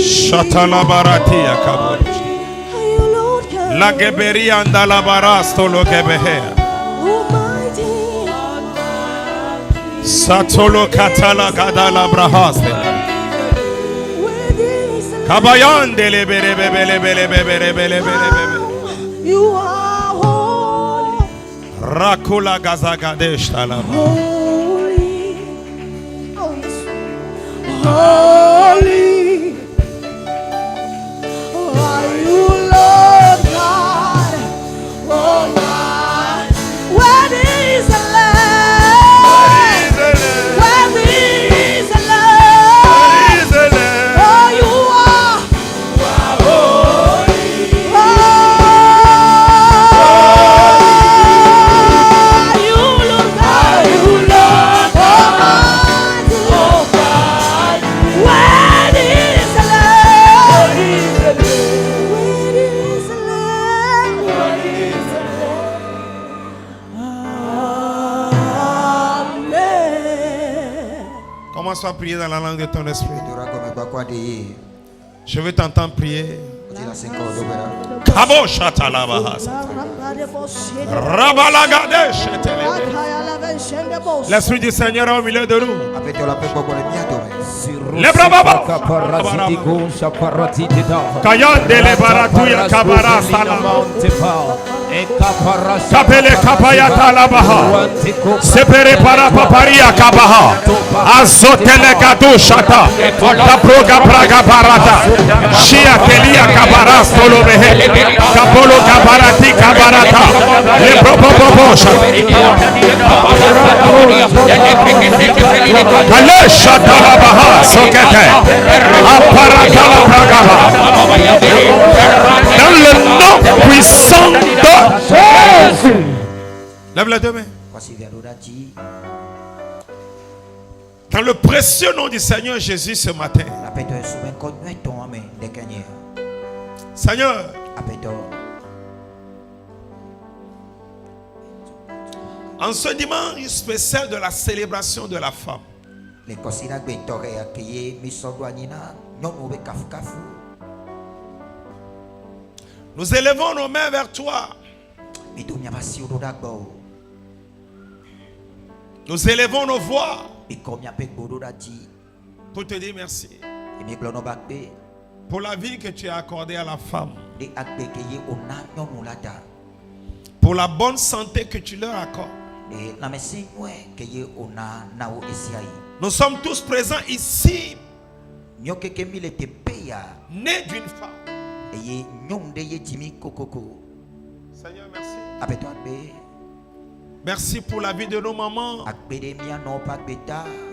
Shatalabarati akabo. La geberi andala barasto lo gebehea. Satolo katala gadala brahaste. Kabayande le bere bele bele bele bele bele. You are holy. Rakula gazagadesh talaba. Holy are you, Lord God Almighty. Worthy is the Lamb. Worthy is the Lamb. Oh, you are holy. Oh, you, Lord God. You, Lord Almighty. Worthy is the Lamb. Worthy is the Lamb. Worthy is the Lamb. Amen. Commence à prier dans la langue de ton esprit. Je veux t'entendre prier. Kabo shatalabahas. Rabalagadesh. L'esprit du Seigneur est au milieu de nous. Les bras baba. Kayande le baratuya kabara salam. Kapele kapaya talabaha. Sepere para paparia kabaha. Azotele gadu shata. Kaproga praga barata. Shia kelia kabara solomehe. Kapolo kabarati kabarata. Le propopo shata. Kale shata labaha. Sokete. Aparata la pragaha. Dans le nom puissant de Jésus. Lève les deux mains. Dans le précieux nom du Seigneur Jésus ce matin. Seigneur, en ce dimanche spécial de la célébration de la femme, nous élevons nos mains vers toi. Nous élevons nos voix pour te dire merci pour la vie que tu as accordée à la femme, pour la bonne santé que tu leur accordes. Nous sommes tous présents ici, nés d'une femme. Seigneur, merci. Merci pour la vie de nos mamans,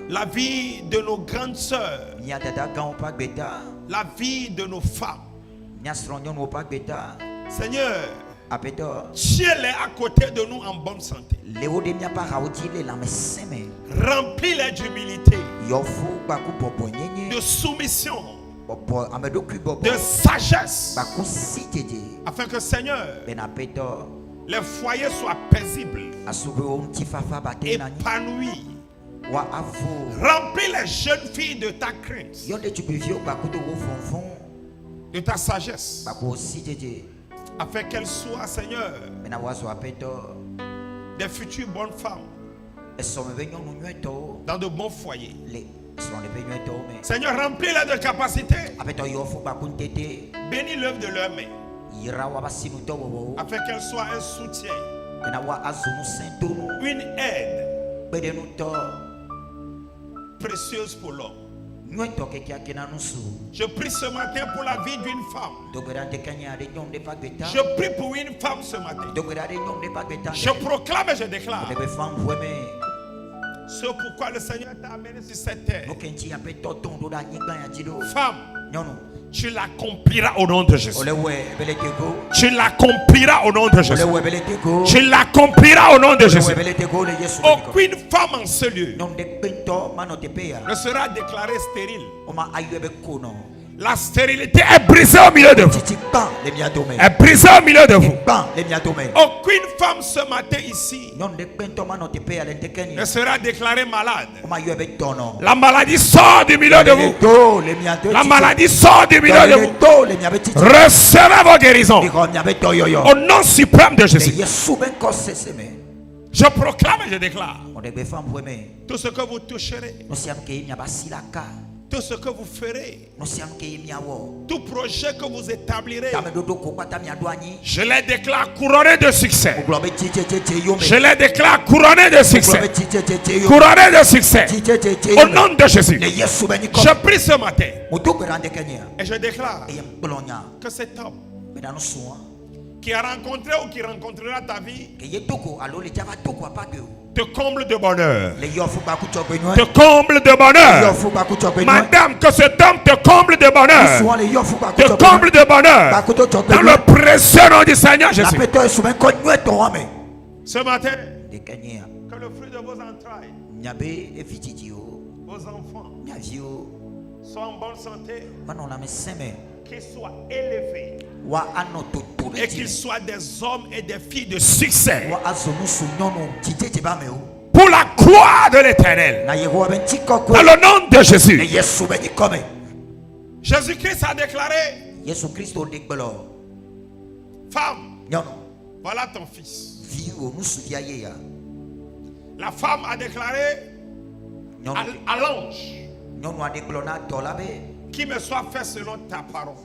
la vie de nos grandes sœurs, la vie de nos femmes. Seigneur, tiens-les à côté de nous en bonne santé. Remplis-les d'humilité, de soumission, de sagesse, afin que, Seigneur, les foyers soient paisibles, épanouis. Remplis les jeunes filles de ta crainte, de ta sagesse, afin qu'elles soient, Seigneur, des futures bonnes femmes dans de bons foyers. Seigneur, remplis-les de capacité. Bénis l'œuvre de leurs mains, afin qu'elles soient un soutien, une aide précieuse pour l'homme. Je prie ce matin pour la vie d'une femme. Je prie pour une femme ce matin. Je proclame et je déclare ce pourquoi le Seigneur t'a amené sur cette terre. Femme, tu l'accompliras au nom de Jésus. Tu l'accompliras au nom de Jésus. Tu l'accompliras au nom de Jésus. Aucune femme en ce lieu ne sera déclarée stérile. La stérilité est brisée au milieu de vous. Est brisée au milieu de vous. Aucune femme ce matin ici ne sera déclarée malade. La maladie sort du milieu de vous. La maladie sort du milieu de vous. Recevez vos guérisons. Au nom suprême de Jésus. Je proclame et je déclare. Tout ce que vous toucherez, tout ce que vous ferez, tout projet que vous établirez, je les déclare couronnés de succès. Je les déclare couronnés de succès. Couronnés de succès. Au nom de Jésus. Je prie ce matin et je déclare que cet homme qui a rencontré ou qui rencontrera ta vie te comble de bonheur. Te comble de bonheur. Madame, que cet homme te comble de bonheur. Te comble de bonheur. Dans le précieux nom du Seigneur Jésus. Ce matin, que le fruit de vos entrailles, vos enfants, soient en bonne santé, qu'ils soient élevés et qu'ils soient des hommes et des filles de succès pour la gloire de l'Éternel. Dans le nom de Jésus. Jésus-Christ a déclaré: femme, voilà ton fils. La femme a déclaré à l'ange: qui me soit fait selon ta parole.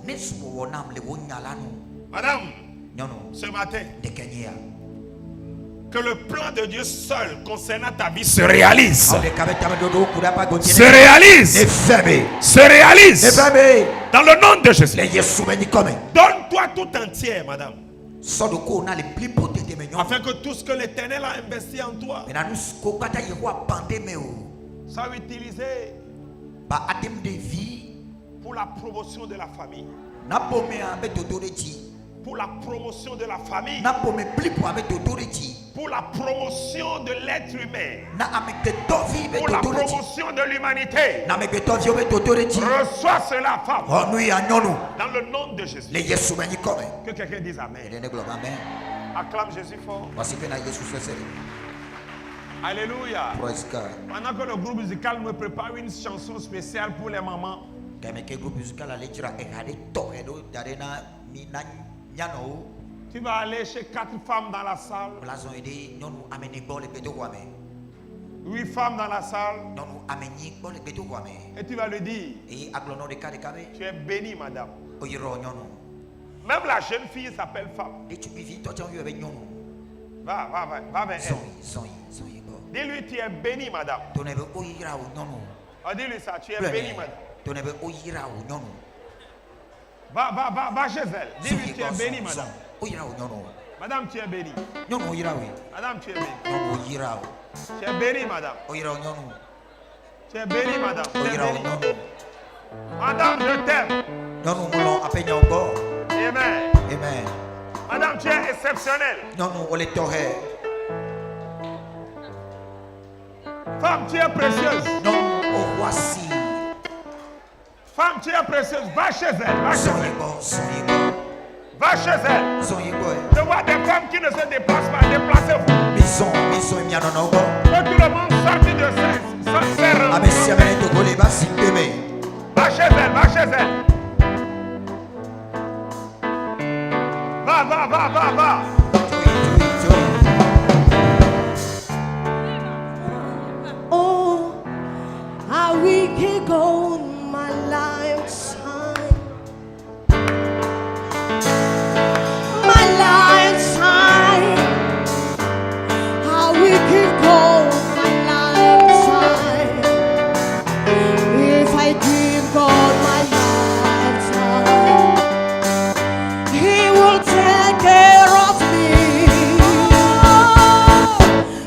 Madame, ce matin, que le plan de Dieu seul concernant ta vie se réalise. Se réalise. Se réalise. Dans le nom de Jésus. Donne-toi tout entier, madame. Afin que tout ce que l'Éternel a investi en toi soit utilisé pour la promotion de la famille. Pour la promotion de la famille. Pour la promotion de l'être humain. Pour la promotion de l'humanité. Reçois cela, femme. Dans le nom de Jésus. Que quelqu'un dise Amen. Acclame Jésus fort. Alléluia. Pendant que le groupe musical me prépare une chanson spéciale pour les mamans, tu vas aller chez 4 femmes dans la salle. 8 femmes dans la salle. Et tu vas lui dire: tu es bénie, madame. Même la jeune fille s'appelle femme. Va vers elle. Dis-lui: tu es bénie, madame. Dis-lui ça: tu es bénie, madame. Va chez elle. Dis-lui: tu es bénie, madame. Madame, tu es bénie. Madame, tu es bénie. Tu es bénie, madame. Tu es bénie, madame. Tu es bénie. Madame, je t'aime. Amen. Madame, tu es exceptionnelle. Femme, tu es précieuse. Femme, tu es précieuse. Va chez elle. Va chez elle. Je vois des femmes qui ne se déplacent pas. Déplacez-vous. Que tout le monde sorte de sa serre. Va chez elle. Va. Oh, how we can go my lifetime. My lifetime. How we can go my lifetime. If I give God my lifetime, He will take care of me.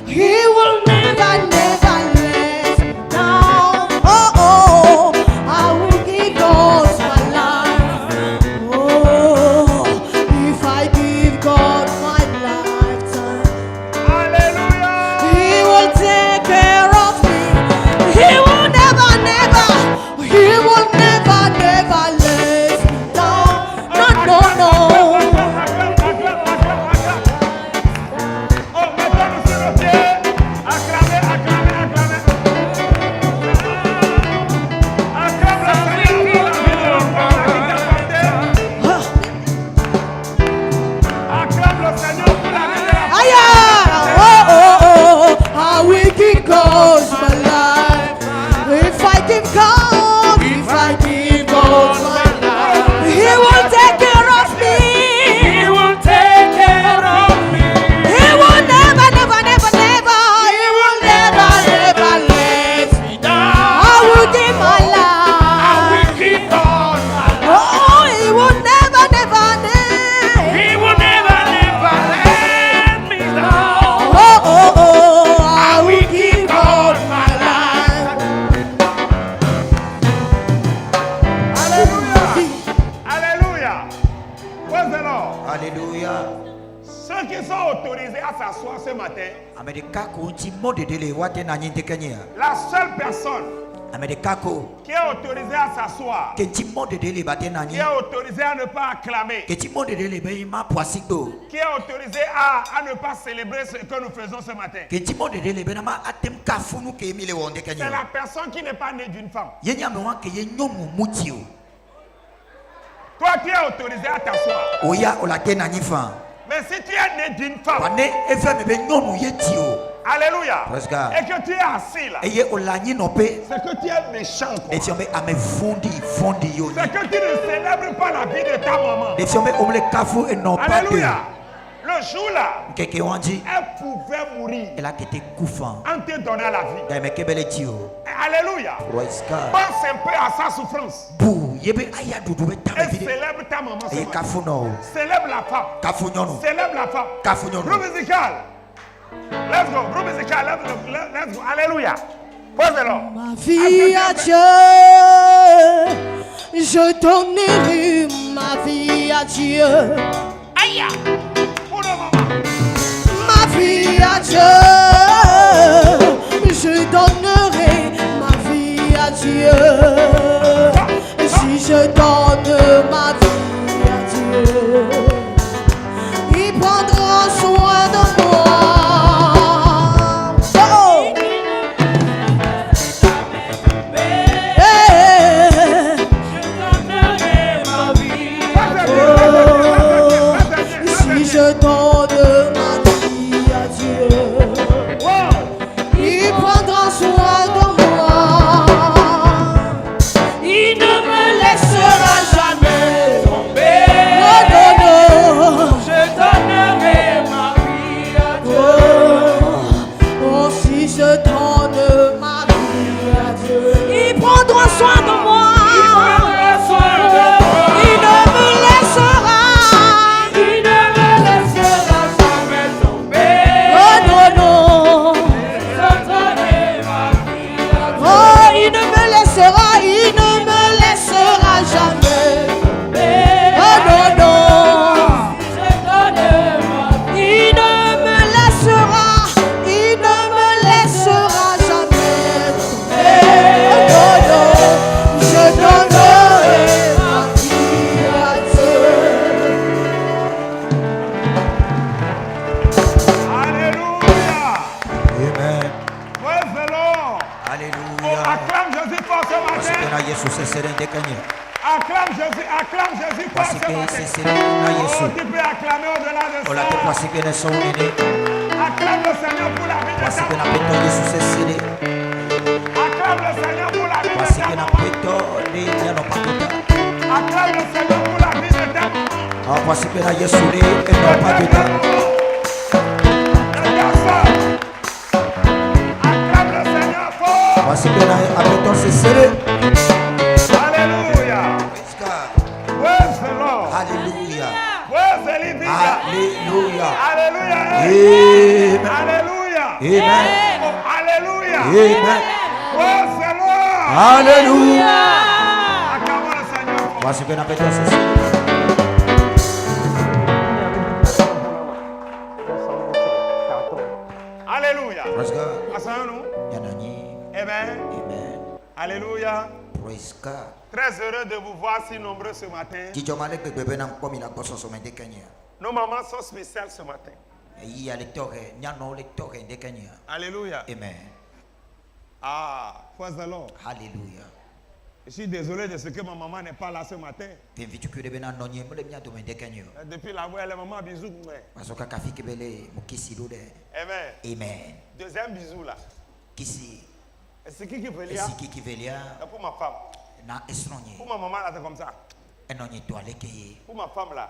He will never let down. Oh, qui sont autorisés à s'asseoir ce matin, la seule personne qui est autorisée à s'asseoir, qui est autorisée à ne pas acclamer, qui est autorisée à ne pas célébrer ce que nous faisons ce matin, c'est la personne qui n'est pas née d'une femme. Toi, tu es autorisé à t'asseoir. Mais si tu es né d'une femme, alléluia, et que tu es assis là, c'est que tu es méchant, quoi. C'est que tu ne célèbres pas la vie de ta maman. Alléluia. Le jour là, elle pouvait mourir en te donnant la vie. Alléluia. Pense un peu à sa souffrance. Et célèbre ta maman. Célèbre la femme. Célèbre la femme. Groupe musical. Let's go. Groupe musical. Let's go. Alléluia. Ma vie à Dieu, je donnerai ma vie à Dieu. Aïe. Ma vie à Dieu, je donnerai ma vie à Dieu. Si je donne ma vie à Dieu, il prendra soin de moi. Je donne ma vie à Dieu, il prendra soin de moi, il ne me laissera jamais tomber. Non, non, non, je donnerai ma vie à Dieu. Oh, si je donne ma vie à Dieu, il prendra soin de moi. Il ne me laissera jamais. Oh non, non. Il ne me laissera jamais. Oh non, non. Je donnerai ma vie à Dieu. Alléluia. Amen. Praise the Lord. Alléluia. Acclame Jésus fort ce matin. Acclame Jésus fort ce matin. Oh, tu peux acclamer au-delà de ça. Acclame le Seigneur pour la vie de ta maman. Acclame le Seigneur pour la vie de ta maman. Acclame le Seigneur pour la vie de ta maman. Acclame le Seigneur fort. Alléluia. Praise the Lord. Alléluia. Praise the living God. Alléluia. Alléluia. Amen. Alléluia. Amen. Oh, alléluia. Amen. Praise the Lord. Alléluia. Acclamons le Seigneur. Alléluia. Asseyons-nous. Amen. Alléluia. Très heureux de vous voir si nombreux ce matin. Nos mamans sont spéciales ce matin. Alléluia. Amen. Ah, praise the Lord. Alléluia. Je suis désolé de ce que ma maman n'est pas là ce matin. Depuis la voix, elle est maman bisou. Amen. Amen. Deuxième bisou là. C'est qui veut lire? Pour ma femme. Pour ma maman là, c'est comme ça. Pour ma femme là,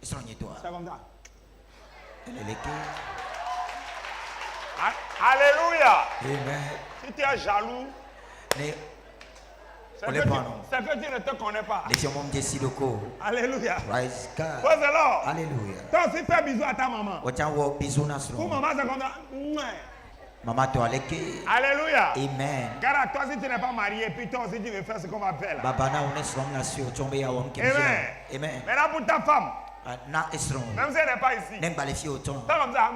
c'est comme ça. Alléluia. Amen. Si tu es jaloux, c'est que tu ne te connais pas. Alléluia. Praise God. Praise the Lord. Alléluia. Toi aussi fais bisou à ta maman. Pour maman c'est comme ça. Maman toi aleke. Alléluia. Amen. Car toi si tu n'es pas marié, puis toi aussi tu veux faire ce qu'on va faire là. Babana on est sur la sur tomber à homme qui. Amen. Amen. Maintenant pour ta femme. Même si elle n'est pas ici. T'as comme ça.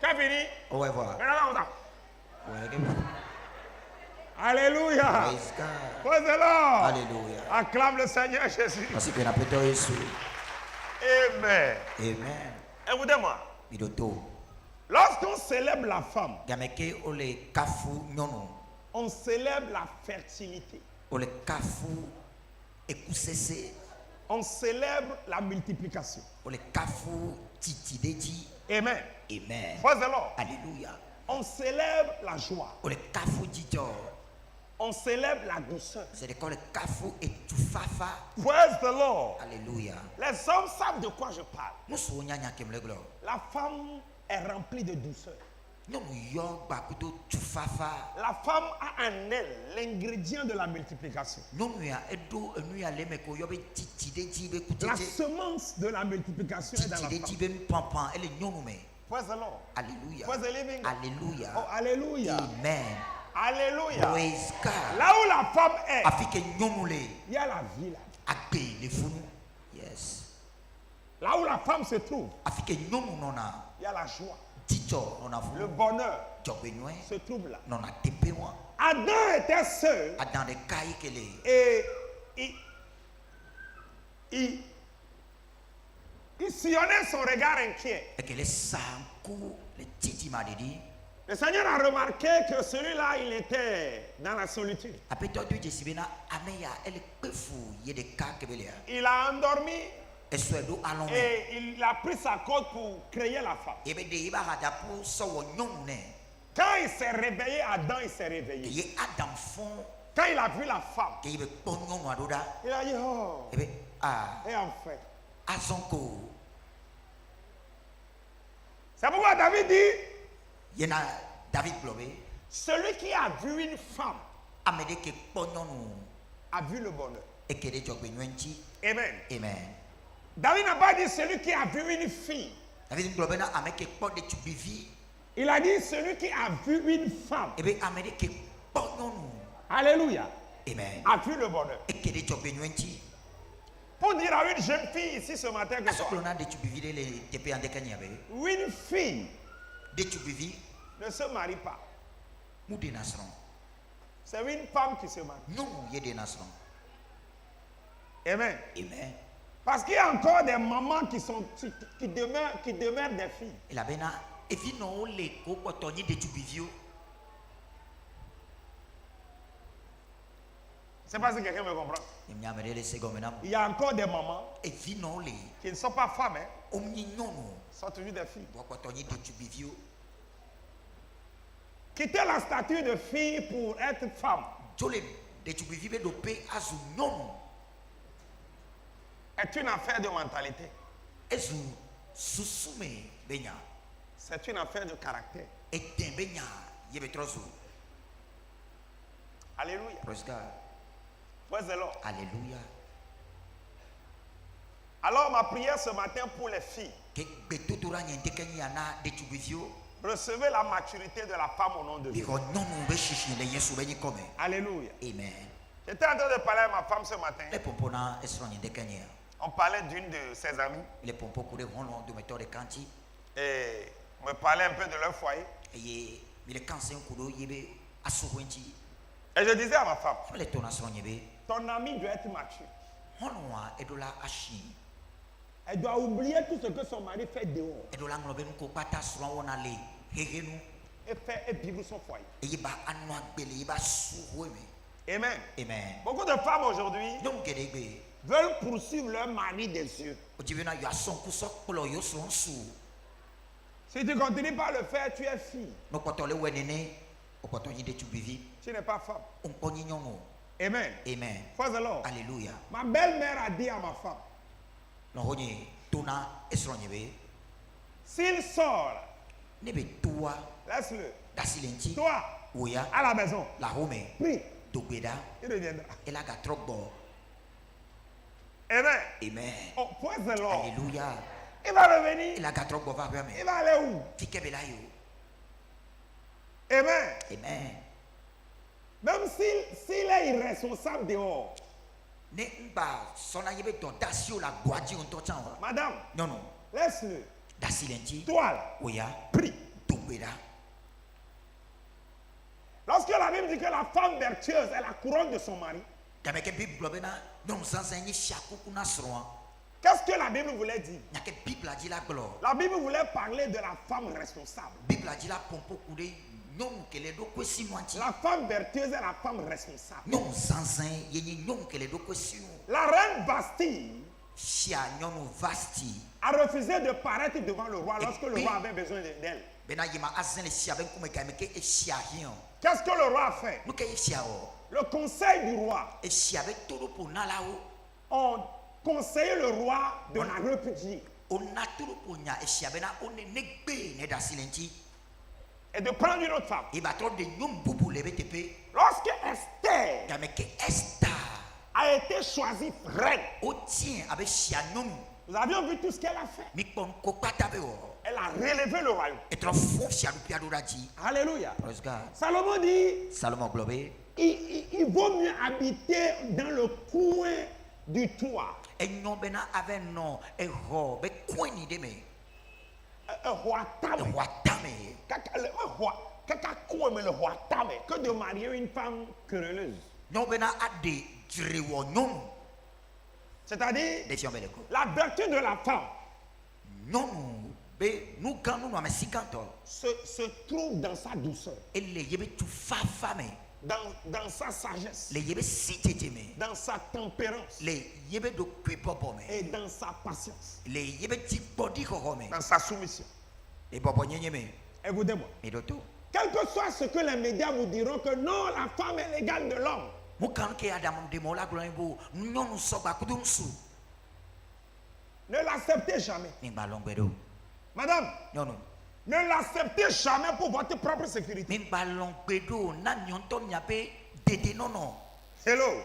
Quand fini. Au revoir. Alléluia. Praise the Lord. Alléluia. Acclame le Seigneur Jésus. Amen. Amen. Écoutez-moi. Lorsqu'on célèbre la femme, on célèbre la fertilité. On célèbre la multiplication. Amen. Amen. Praise the Lord. Alléluia. On célèbre la joie. On célèbre la douceur. Praise the Lord. Alléluia. Les hommes savent de quoi je parle. La femme est remplie de douceur. La femme a en elle l'ingrédient de la multiplication. La semence de la multiplication est dans la femme. Praise the Lord. Alléluia. Praise the living God. Alléluia. Oh, alléluia. Amen. Alléluia. Praise God. Là où la femme est, il y a la vie là. Yes. Là où la femme se trouve, il y a la joie. Le bonheur se trouve là. Adam était seul et il sillonnait son regard inquiet. Le Seigneur a remarqué que celui-là, il était dans la solitude. Il a endormi et il a pris sa corde pour créer la femme. Quand il s'est réveillé, Adam il s'est réveillé. Quand il a vu la femme, il a dit, oh, et enfin. C'est pourquoi David dit, celui qui a vu une femme a vu le bonheur. Amen. Amen. David n'a pas dit celui qui a vu une fille. Il a dit celui qui a vu une femme. Alléluia. Amen. A vu le bonheur. Pour dire à une jeune fille ici ce matin que une fille ne se marie pas. C'est une femme qui se marie. Amen. Amen. Parce qu'il y a encore des mamans qui demeurent des filles. C'est pas si quelqu'un me comprend. Il y a encore des mamans qui ne sont pas femmes, sont toujours des filles. Quitter la statue de fille pour être femme est une affaire de mentalité. C'est une affaire de caractère. Alléluia. Praise God. Praise the Lord. Alléluia. Alors ma prière ce matin pour les filles. Recevez la maturité de la femme au nom de Dieu. Alléluia. Amen. J'étais en train de parler à ma femme ce matin. On parlait d'une de ses amies. Et me parlait un peu de leur foyer. Et je disais à ma femme, ton ami doit être mature. Elle doit oublier tout ce que son mari fait dehors. Et vivre son foyer. Amen. Amen. Beaucoup de femmes aujourd'hui veulent poursuivre leur mari des yeux. Si tu ne continues pas à le faire, tu es fille. Tu n'es pas femme. Amen. Amen. Praise the Lord. Alléluia. Ma belle-mère a dit à ma femme, s'il sort, laisse-le. Toi, à la maison, prie. Il reviendra. Amen. Amen. Oh, praise the Lord. Alléluia. Il va revenir. Il va aller où? Amen. Amen. Même s'il est irresponsable dehors, Madame, non. laisse-le. Dasilenji. Toile. Oya. Prie. Tombera. Lorsque la Bible dit que la femme vertueuse est la couronne de son mari, qu'est-ce que la Bible voulait dire? La Bible voulait parler de la femme responsable. La femme vertueuse est la femme responsable. La reine Bastille a refusé de paraître devant le roi lorsque le roi avait besoin d'elle. Qu'est-ce que le roi a fait? Le conseil du roi ont conseillé le roi de la repudier et de prendre une autre femme. Lorsque Esther a été choisie reine, nous avions vu tout ce qu'elle a fait. Elle a relevé le royaume. Alléluia. Salomon dit, il vaut mieux habiter dans le coin du toit. Un roi que de marier une femme querelleuse. C'est-à-dire la vertu de la femme se trouve dans sa douceur, dans sa sagesse, dans sa tempérance et dans sa patience, dans sa soumission. Écoutez-moi. Quel que soit ce que les médias vous diront que non, la femme est l'égale de l'homme, ne l'acceptez jamais. Madame, ne l'acceptez jamais pour votre propre sécurité. Hello.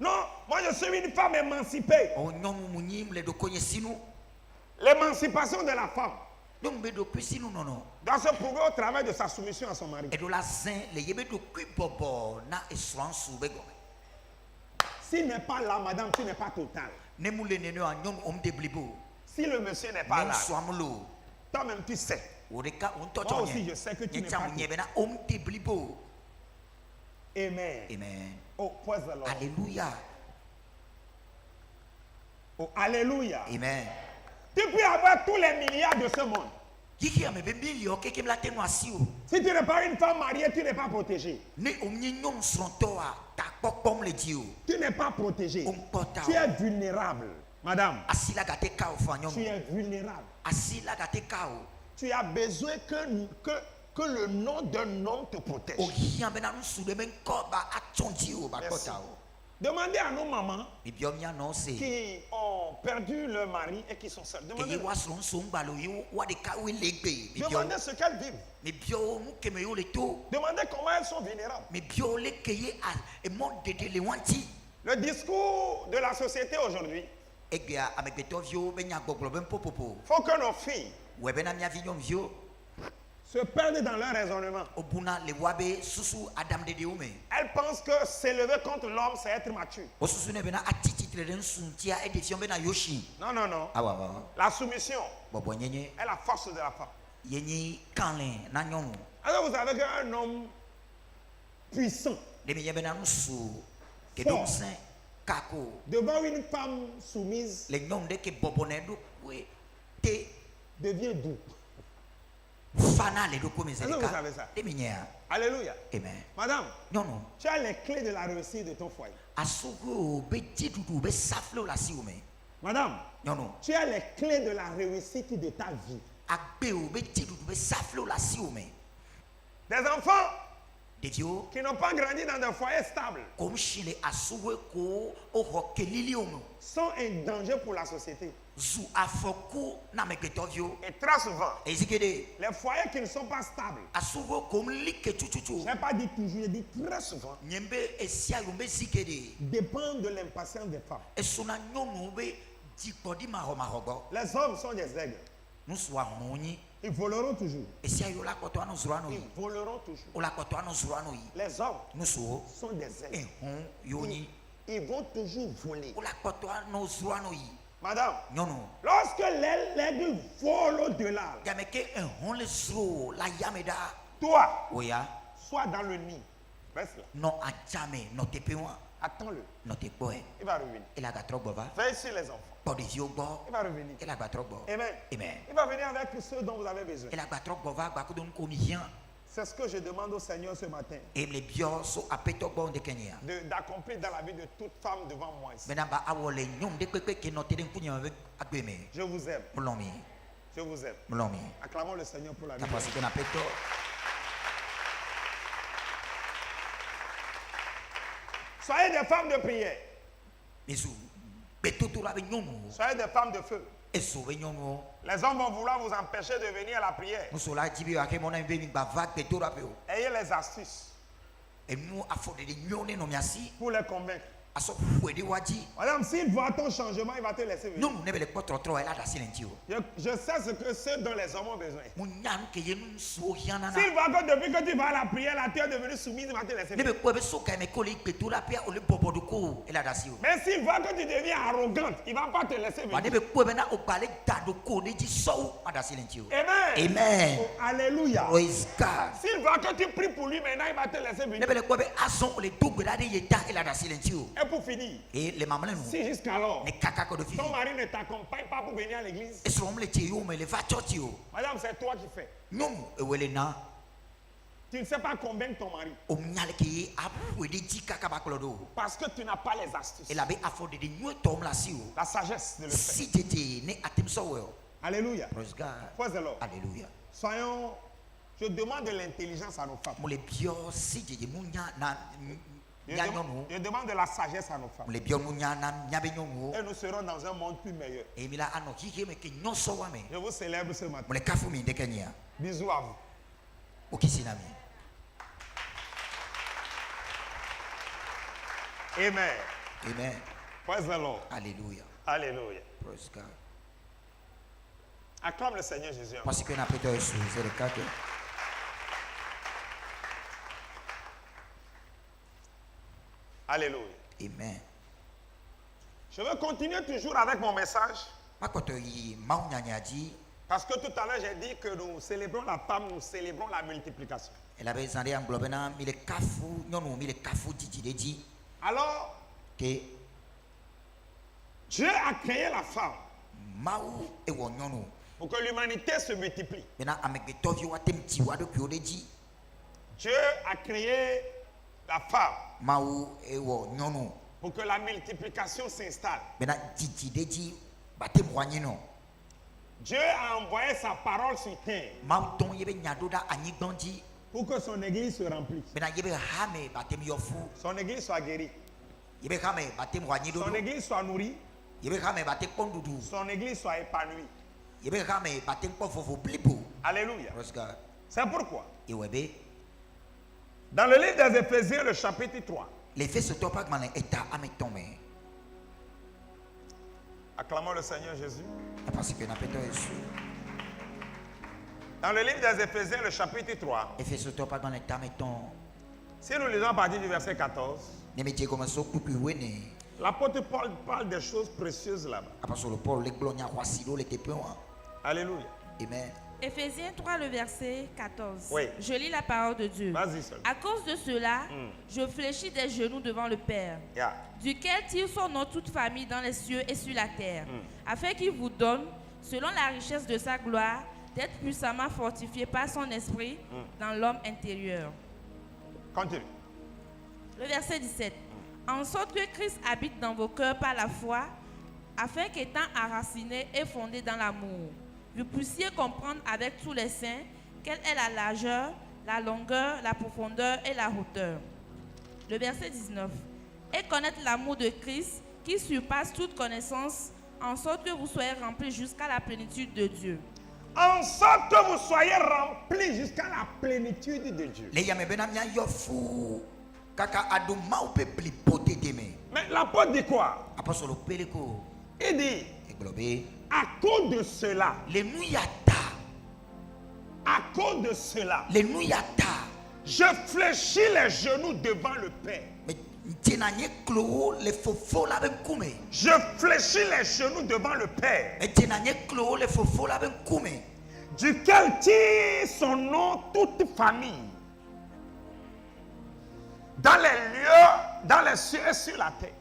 Non, moi je suis une femme émancipée. L'émancipation de la femme doit se prouver au travail de sa soumission à son mari. S'il n'est pas là, madame, tu n'es pas total. Si le monsieur n'est pas là, toi-même tu sais. Moi aussi je sais que tu n'es pas total. Amen. Amen. Oh, praise the Lord. Alléluia. Oh, alléluia. Amen. Tu peux avoir tous les milliards de ce monde. Si tu n'es pas une femme mariée, tu n'es pas protégé. Tu n'es pas protégé. Tu es vulnérable. Madame, tu es vulnérable. Tu as besoin que le nom d'un homme te protège. Merci. Demandez à nos mamans qui ont perdu leur mari et qui sont seules. Demandez ce qu'elles vivent. Demandez comment elles sont vulnérables. Le discours de la société aujourd'hui, il faut que nos filles se perdent dans leur raisonnement. Elles pensent que s'élever contre l'homme, c'est être mature. Non, non, non. La soumission est la force de la femme. Alors vous avez un homme puissant, fort, devant une femme soumise, devient doux. Alors vous savez ça. Alléluia. Amen. Madame, tu as les clés de la réussite de ton foyer. Madame, tu as les clés de la réussite de ta vie. Des enfants qui n'ont pas grandi dans un foyer stable sont un danger pour la société. Et très souvent, les foyers qui ne sont pas stables, je n'ai pas dit toujours, je dis très souvent, dépendent de l'impatience des femmes. Les hommes sont des aigles. Ils voleront toujours. Ils voleront toujours. Les hommes sont des aigles. ils vont toujours voler. Madame, lorsque l'aigle vole au-delà, toi, sois dans le nid. Reste là. Attends-le. Il va revenir. Fais ici les enfants. Il va revenir. Amen. Il va venir avec ceux dont vous avez besoin. C'est ce que je demande au Seigneur ce matin. D'accomplir dans la vie de toute femme devant moi ici. Je vous aime. Je vous aime. Acclamons le Seigneur pour la vie. Soyez des femmes de prière. Soyez des femmes de feu. Les hommes vont vouloir vous empêcher de venir à la prière. Ayez les astuces pour les convaincre. Madame, s'il voit ton changement, il va te laisser venir. Je sais ce que ceux dont les hommes ont besoin. S'il voit que depuis que tu vas à la prière, la terre est devenue soumise, il va te laisser venir. Mais s'il voit que tu deviens arrogante, il ne va pas te laisser venir. Amen. Amen. Oh, alléluia. Praise God. S'il voit que tu pries pour lui, maintenant il va te laisser venir. Et pour finir, si jusqu'alors ton mari ne t'accompagne pas pour venir à l'église, madame, c'est toi qui fais. Tu ne sais pas convaincre ton mari parce que tu n'as pas les astuces, la sagesse de le faire. Alléluia. Praise God. Praise the Lord. Alléluia. Soyons, je demande de l'intelligence à nos femmes. Je demande de la sagesse à nos femmes. Et nous serons dans un monde plus meilleur. Je vous célèbre ce matin. Bisous à vous. Amen. Amen. Praise the Lord. Alléluia. Alléluia. Praise God. Acclame le Seigneur Jésus. Alléluia. Amen. Je vais continuer toujours avec mon message. Parce que tout à l'heure, j'ai dit que nous célébrons la femme, nous célébrons la multiplication. Alors, Dieu a créé la femme pour que l'humanité se multiplie. Dieu a créé la femme pour que la multiplication s'installe. Dieu a envoyé sa parole sur terre pour que son église se remplisse. Son église soit guérie. Son église soit nourrie. Son église soit épanouie. Alléluia. C'est pourquoi dans le livre des Éphésiens, le chapitre 3, acclamons le Seigneur Jésus. Dans le livre des Éphésiens, le chapitre 3, si nous lisons à partir du verset 14, l'apôtre Paul parle des choses précieuses là-bas. Alléluia. Amen. Éphésiens 3, le verset 14. Oui. Je lis la parole de Dieu. Vas-y seul. À cause de cela, je fléchis des genoux devant le Père, duquel tire son nom toute famille dans les cieux et sur la terre, afin qu'il vous donne, selon la richesse de sa gloire, d'être puissamment fortifié par son esprit dans l'homme intérieur. Continue. Le verset 17. En sorte que Christ habite dans vos cœurs par la foi, afin qu'étant enraciné et fondé dans l'amour, vous puissiez comprendre avec tous les saints quelle est la largeur, la longueur, la profondeur et la hauteur. Le verset 19. Et connaître l'amour de Christ qui surpasse toute connaissance, en sorte que vous soyez remplis jusqu'à la plénitude de Dieu. En sorte que vous soyez remplis jusqu'à la plénitude de Dieu. Mais l'apôtre dit quoi? Il dit, à cause de cela, à cause de cela, je fléchis les genoux devant le Père. Je fléchis les genoux devant le Père, duquel tire son nom toute famille, dans les lieux, dans les cieux et sur la terre.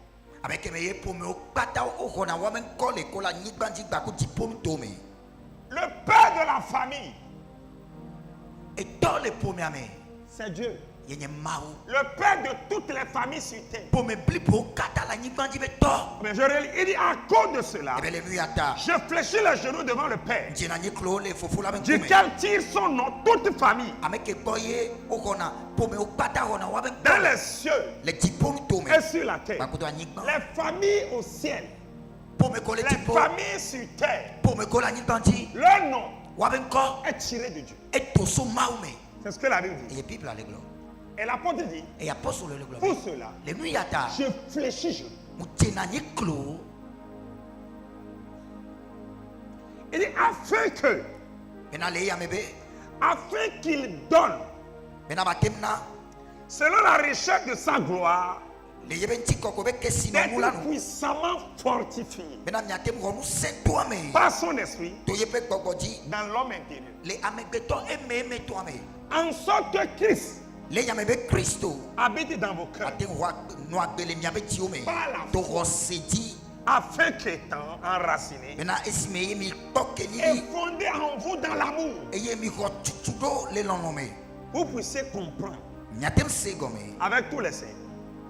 Le Père de la famille, c'est Dieu. Le Père de toutes les familles sur terre. Mais je relis, il dit à cause de cela, je fléchis les genoux devant le Père, duquel tire son nom toute famille, dans les cieux et sur la terre. Les familles au ciel, les familles sur terre, leur nom est tiré de Dieu. C'est ce que la Bible dit. Et l'apôtre dit, pour cela, je fléchis genoux. Il dit afin qu'il donne, selon la richesse de sa gloire, d'être puissamment fortifié par son esprit dans l'homme intérieur. En sorte que Christ habite dans vos cœurs par la foi, afin qu'étant enraciné et fondé en vous dans l'amour, vous puissiez comprendre avec tous les saints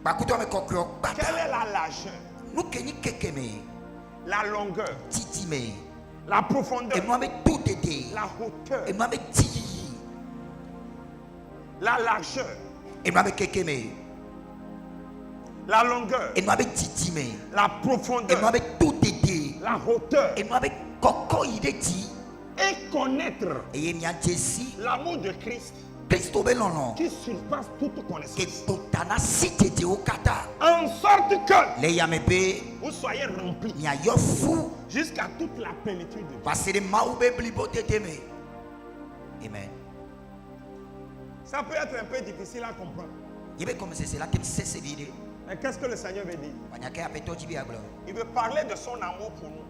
quelle est la largeur, la longueur, la profondeur, la hauteur, la largeur, la longueur, la profondeur, la hauteur, et connaître l'amour de Christ qui surpasse toute connaissance, en sorte que vous soyez remplis jusqu'à toute la plénitude de Dieu. Amen. Ça peut être un peu difficile à comprendre. Mais qu'est-ce que le Seigneur veut dire? Il veut parler de son amour pour nous.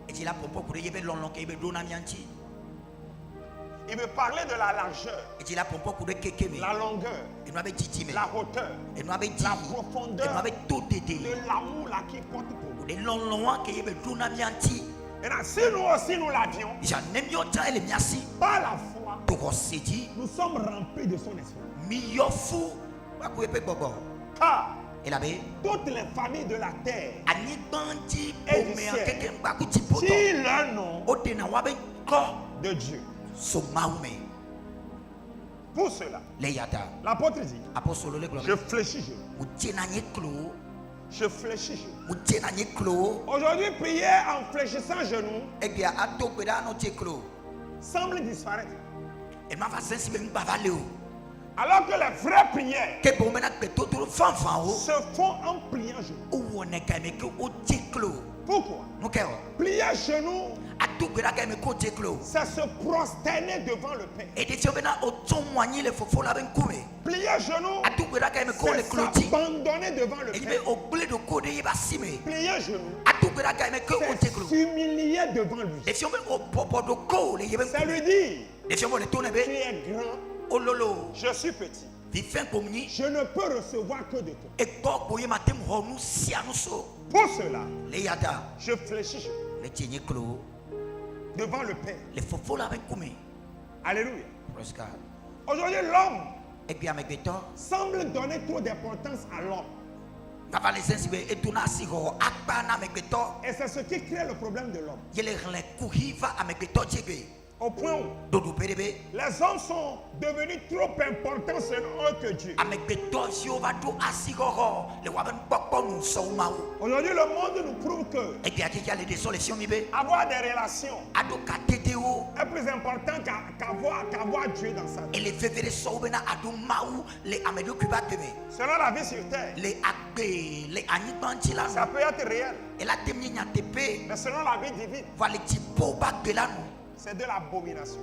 Il veut parler de la largeur, la longueur, la hauteur, la profondeur de l'amour là qui porte pour nous. Et là, si nous aussi nous l'avions, par la foi, nous sommes remplis de son esprit. Car toutes les familles de la terre et du ciel tirent leur nom de Dieu. Pour cela, l'apôtre dit, je fléchis genoux. Je fléchis genoux. Aujourd'hui, prier en fléchissant genoux semble disparaître. Alors que les vraies prières se font en pliant genoux. Pourquoi? Plier genoux, c'est se prosterner devant le Père. Plier genoux, c'est s'abandonner devant le Père. Plier genoux, c'est s'humilier devant lui. Ça lui dit, tu es grand, je suis petit. Je ne peux recevoir que de toi. Pour cela, je fléchis devant le Père. Alléluia. Aujourd'hui, l'homme semble donner trop d'importance à l'homme. Et c'est ce qui crée le problème de l'homme. Au point où les hommes sont devenus trop importants selon eux que Dieu. Aujourd'hui, le monde nous prouve que avoir des relations est plus important qu'avoir Dieu dans sa vie. Selon la vie sur terre, ça peut être réel. Mais selon la vie divine, c'est de l'abomination.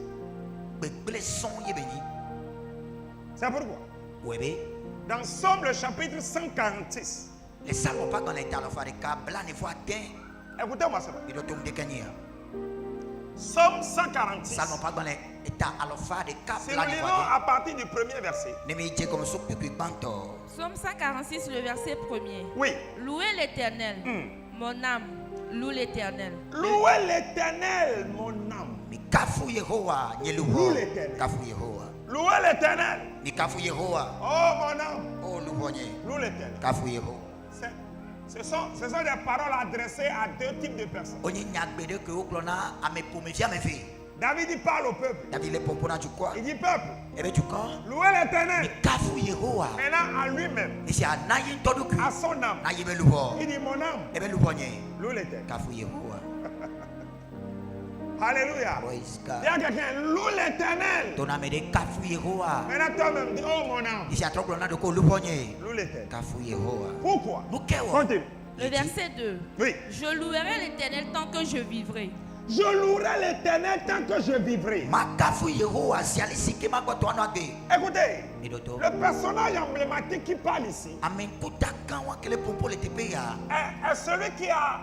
C'est pourquoi dans Somme le chapitre 146, Les salmons pas dans l'état de faire des câbles, là, ne voit gain. Écoutez-moi ça. Il doit tomber gagner. Somme 146. Salmons pas dans l'état de faire des câbles, Si là, nous ne lisons voit à partir du premier verset. gain. Ne me dites comme ça, plus banto. Psaume 146, le verset 1er. Oui. Louez l'Éternel, mon âme, loue l'Éternel. Louez l'Éternel, mon âme. Mi kafu Yehowa, Loue l'Éternel. kafu Yehowa. Louez l'Éternel. Mi kafu Yehowa. Oh mon âme. Oh louvonie. Loue l'Éternel. Kafu Yehowa. Ce sont des paroles adressées à deux types de personnes. Oni nyagbede que oklona ame pomevia me fi. David il parle au peuple. David le pompona tu quoi? Il dit peuple. Eh ben tu quoi? Louez l'Éternel. Mi kafu Yehowa. Maintenant à lui-même. Et c'est à nayin toduku. À son âme. Na yebe louvo. Il dit mon âme. Eh ben louvonie. Loue l'Éternel. Kafu Yehowa. Alléluia. Praise God. Dis à quelqu'un, loue l'Éternel. Ton ame de kafu Yehowa. Maintenant toi-même, dis, oh mon âme. Et c'est à trop glona de ko louvonie. Loue l'Éternel. Kafu Yehowa. Pourquoi? Mukewo. Continue. Le verset 2. Oui. Je louerai l'Éternel tant que je vivrai. Je louerai l'Éternel tant que je vivrai. Ma kafu Yehowa si alisiki ma ko to anage. Écoutez, Et doto. le personnage emblématique qui parle ici Amen kuta kanwa kele pompo le tepe ya. est celui qui a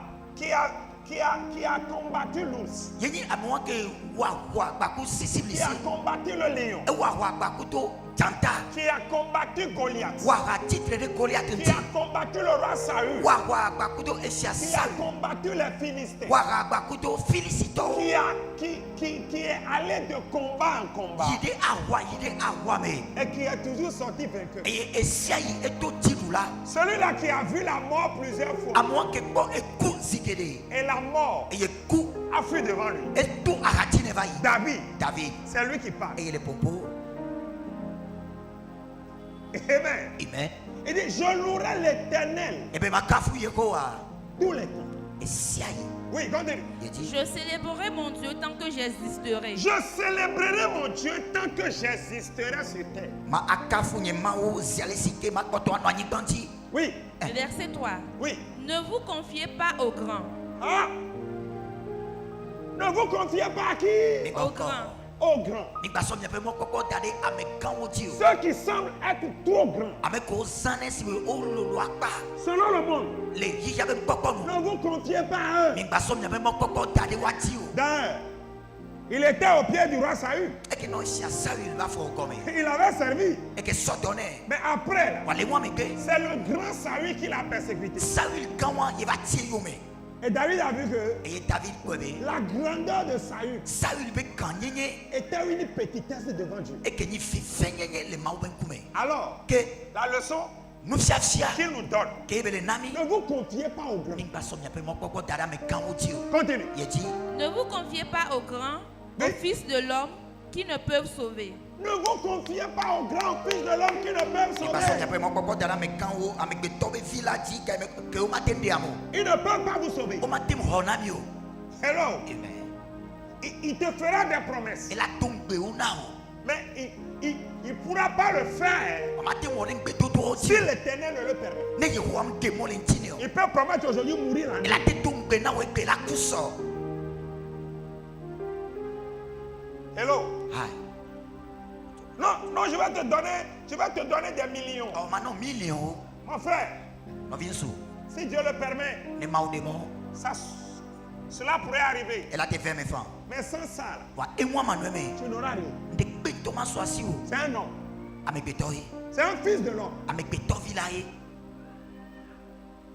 combattu l'ours, Yenyi amwa ke wa baku sisibli qui a si. combattu le lion, E wa baku to janta. qui a combattu Goliath, Wa titre de Goliath qui nti. a combattu le roi Saül, Wa baku to esia qui sa. a combattu les Philistins, Wa baku to Filisito. qui est allé de combat en combat Yide awa me. et qui est toujours sorti vainqueur. E esia yi eto tidula. Celui-là qui a vu la mort plusieurs fois Amwa ke bo eku zikede. et la mort E ye ku a fui devant lui. etu arati ne va yi. David. C'est lui qui parle. E le pompo. Amen. Amen. Il dit, je louerai l'Éternel E be ma kafu Yehowa. tous les temps. Esia yi. Oui, continue. Yedi. Je célébrerai mon Dieu tant que j'existerai. Je célébrerai mon Dieu tant que j'existerai sur terre. Ma akafu nye mawo zialisike ma koto anu anyi banti. Oui, Le verset 3. oui. Ne vous confiez pas aux grands. Ah. Ne vous confiez pas à qui? Au grand. Aux grands. Nígbà sọ mi pe mo kọ́kọ́ dade ame kan wo ti o. Ceux qui semblent être trop grands. Ame ko zane si we o lolo apa. Selon le monde. Le yíya be kọ́kọ́ nu. Ne vous confiez pas à eux. Nígbà sọ mi pe mo kọ́kọ́ dade wa ti o. D'ailleurs, il était au pied du roi Saül. E ke no si asawi ba fo gome. Il avait servi. E ke so donné. Mais après, là, Wale mo me ke. c'est le grand Saül qui l'a persécuté. Saül kan wa ye ba ti yo me. Et David a vu que E David ko be. la grandeur de Saül Saül be kan nyenye. était une petitesse devant Dieu. E ke ni fi fenyenye le mawo ben kume. Alors, Ke la leçon nu fiafia. qu'il nous donne, Ke be le nami. ne vous confiez pas aux grands. Nígbà sọ mi pe mo kọ́kọ́ dade ame kan wo ti o. Continue. Ye di. Ne vous confiez pas aux grands, Oui. aux fils de l'homme qui ne peuvent sauver. Ne vous confiez pas aux grands fils de l'homme qui ne peuvent Nígbà sọ mi sauver. pe mo kọ́kọ́ dade ame kan wo ame gbe to be village ke o ma tende amo. Ils ne peuvent pas vous sauver. O ma tem ho na mi o. Hello. Amen. Il te fera des promesses. Et la tombe ou na o. Mais il ne pourra pas le faire O ma tem ho ne gbe to to si ti. l'Éternel ne le permet. Ne ye ho am de mo le ntini o. Il peut promettre aujourd'hui mourir en Et la te tombe na o gbe la kuso. Hello. Hai. Non, je vais te donner des millions. O ma no million. Mon frère, No vin su. si Dieu le permet, Ne ma o de mo. cela pourrait arriver. Et la te fait me fan. Mais sans ça, là, Wa e mo ma no me. tu n'auras rien. De gbe to ma so asi o. C'est un homme. Ame gbe to yi. C'est un fils de l'homme. Ame gbe to vilaye.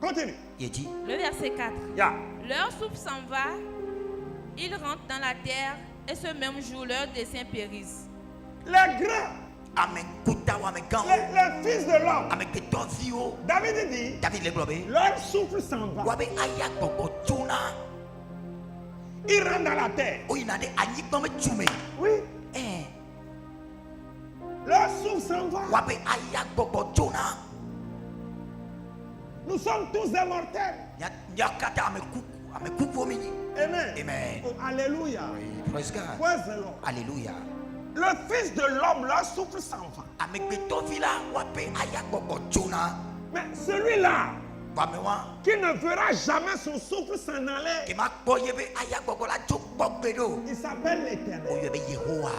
Continue. Ye di. Le verset 4. Yeah. Leur souffle s'en va, ils rentrent dans la terre, et ce même jour, leurs desseins périssent. Les grands, Ame kuta wa me kan o. les fils de l'homme. Ame gbe to vi o. David dit, David le globe. leur souffle s'en va. Wa be aya gbogbo tuna. Ils rentrent dans la terre. O ina de anyi gbon me tume. Oui. Eh. Leur souffle s'en va. Wa be aya gbogbo tuna. Nous sommes tous immortels. Nyakata ame kuku o mi ni. Amen. Amen. Oh, alléluia. Praise God. Praise the Lord. Alléluia. Le fils de l'homme, leur souffle s'en va. Ame gbe to vi la wa be aya gbogbo tuna. Mais celui-là Wa me wa. qui ne verra jamais son souffle s'en aller, Ke ma gbọ́ ye be aya gbogbo la jo gbọ́ gbe do. il s'appelle O l'Éternel. ye be Yehowa.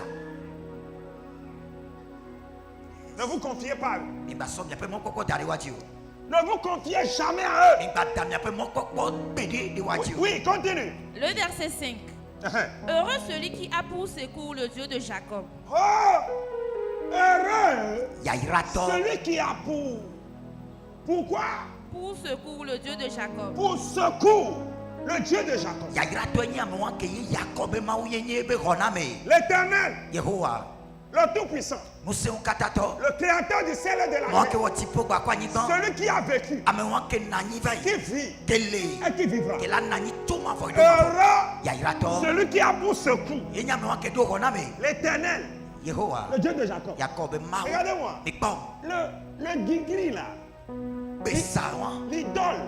Ne vous confiez pas à eux. Nígbà sọ mi pe mo kọ́kọ́ dare wa ji o. Ne vous confiez jamais à eux. Oui, continue. Le verset 5. Heureux celui qui a pour secours le Dieu de Jacob. Oh, heureux celui qui a pour. Pourquoi? Pour secours le Dieu de Jacob. Pour secours le Dieu de Jacob. L'Éternel, le Tout-Puissant, le Créateur du ciel et de la terre, celui qui a vécu, qui vit et qui vivra. Heureux celui qui a pour secours l'Éternel, le Dieu de Jacob. Regardez-moi, le guigri là, l'idole,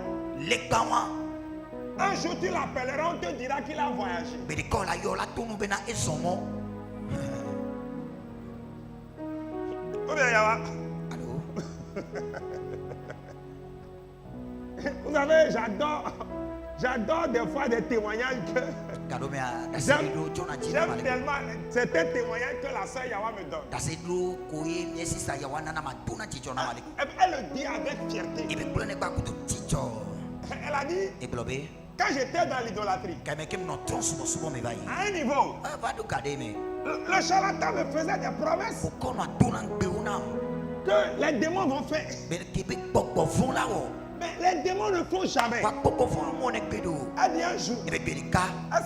un jour tu l'appelleras, on te dira qu'il a voyagé. Vous savez, j'adore des fois des témoignages que j'aime tellement certains témoignages que la sœur Yawa me donne. Elle le dit avec fierté. Elle a dit, quand j'étais dans l'idolâtrie, à un niveau, le charlatan me faisait des promesses que les démons vont faire. Mais les démons ne font jamais. Elle dit un jour, elle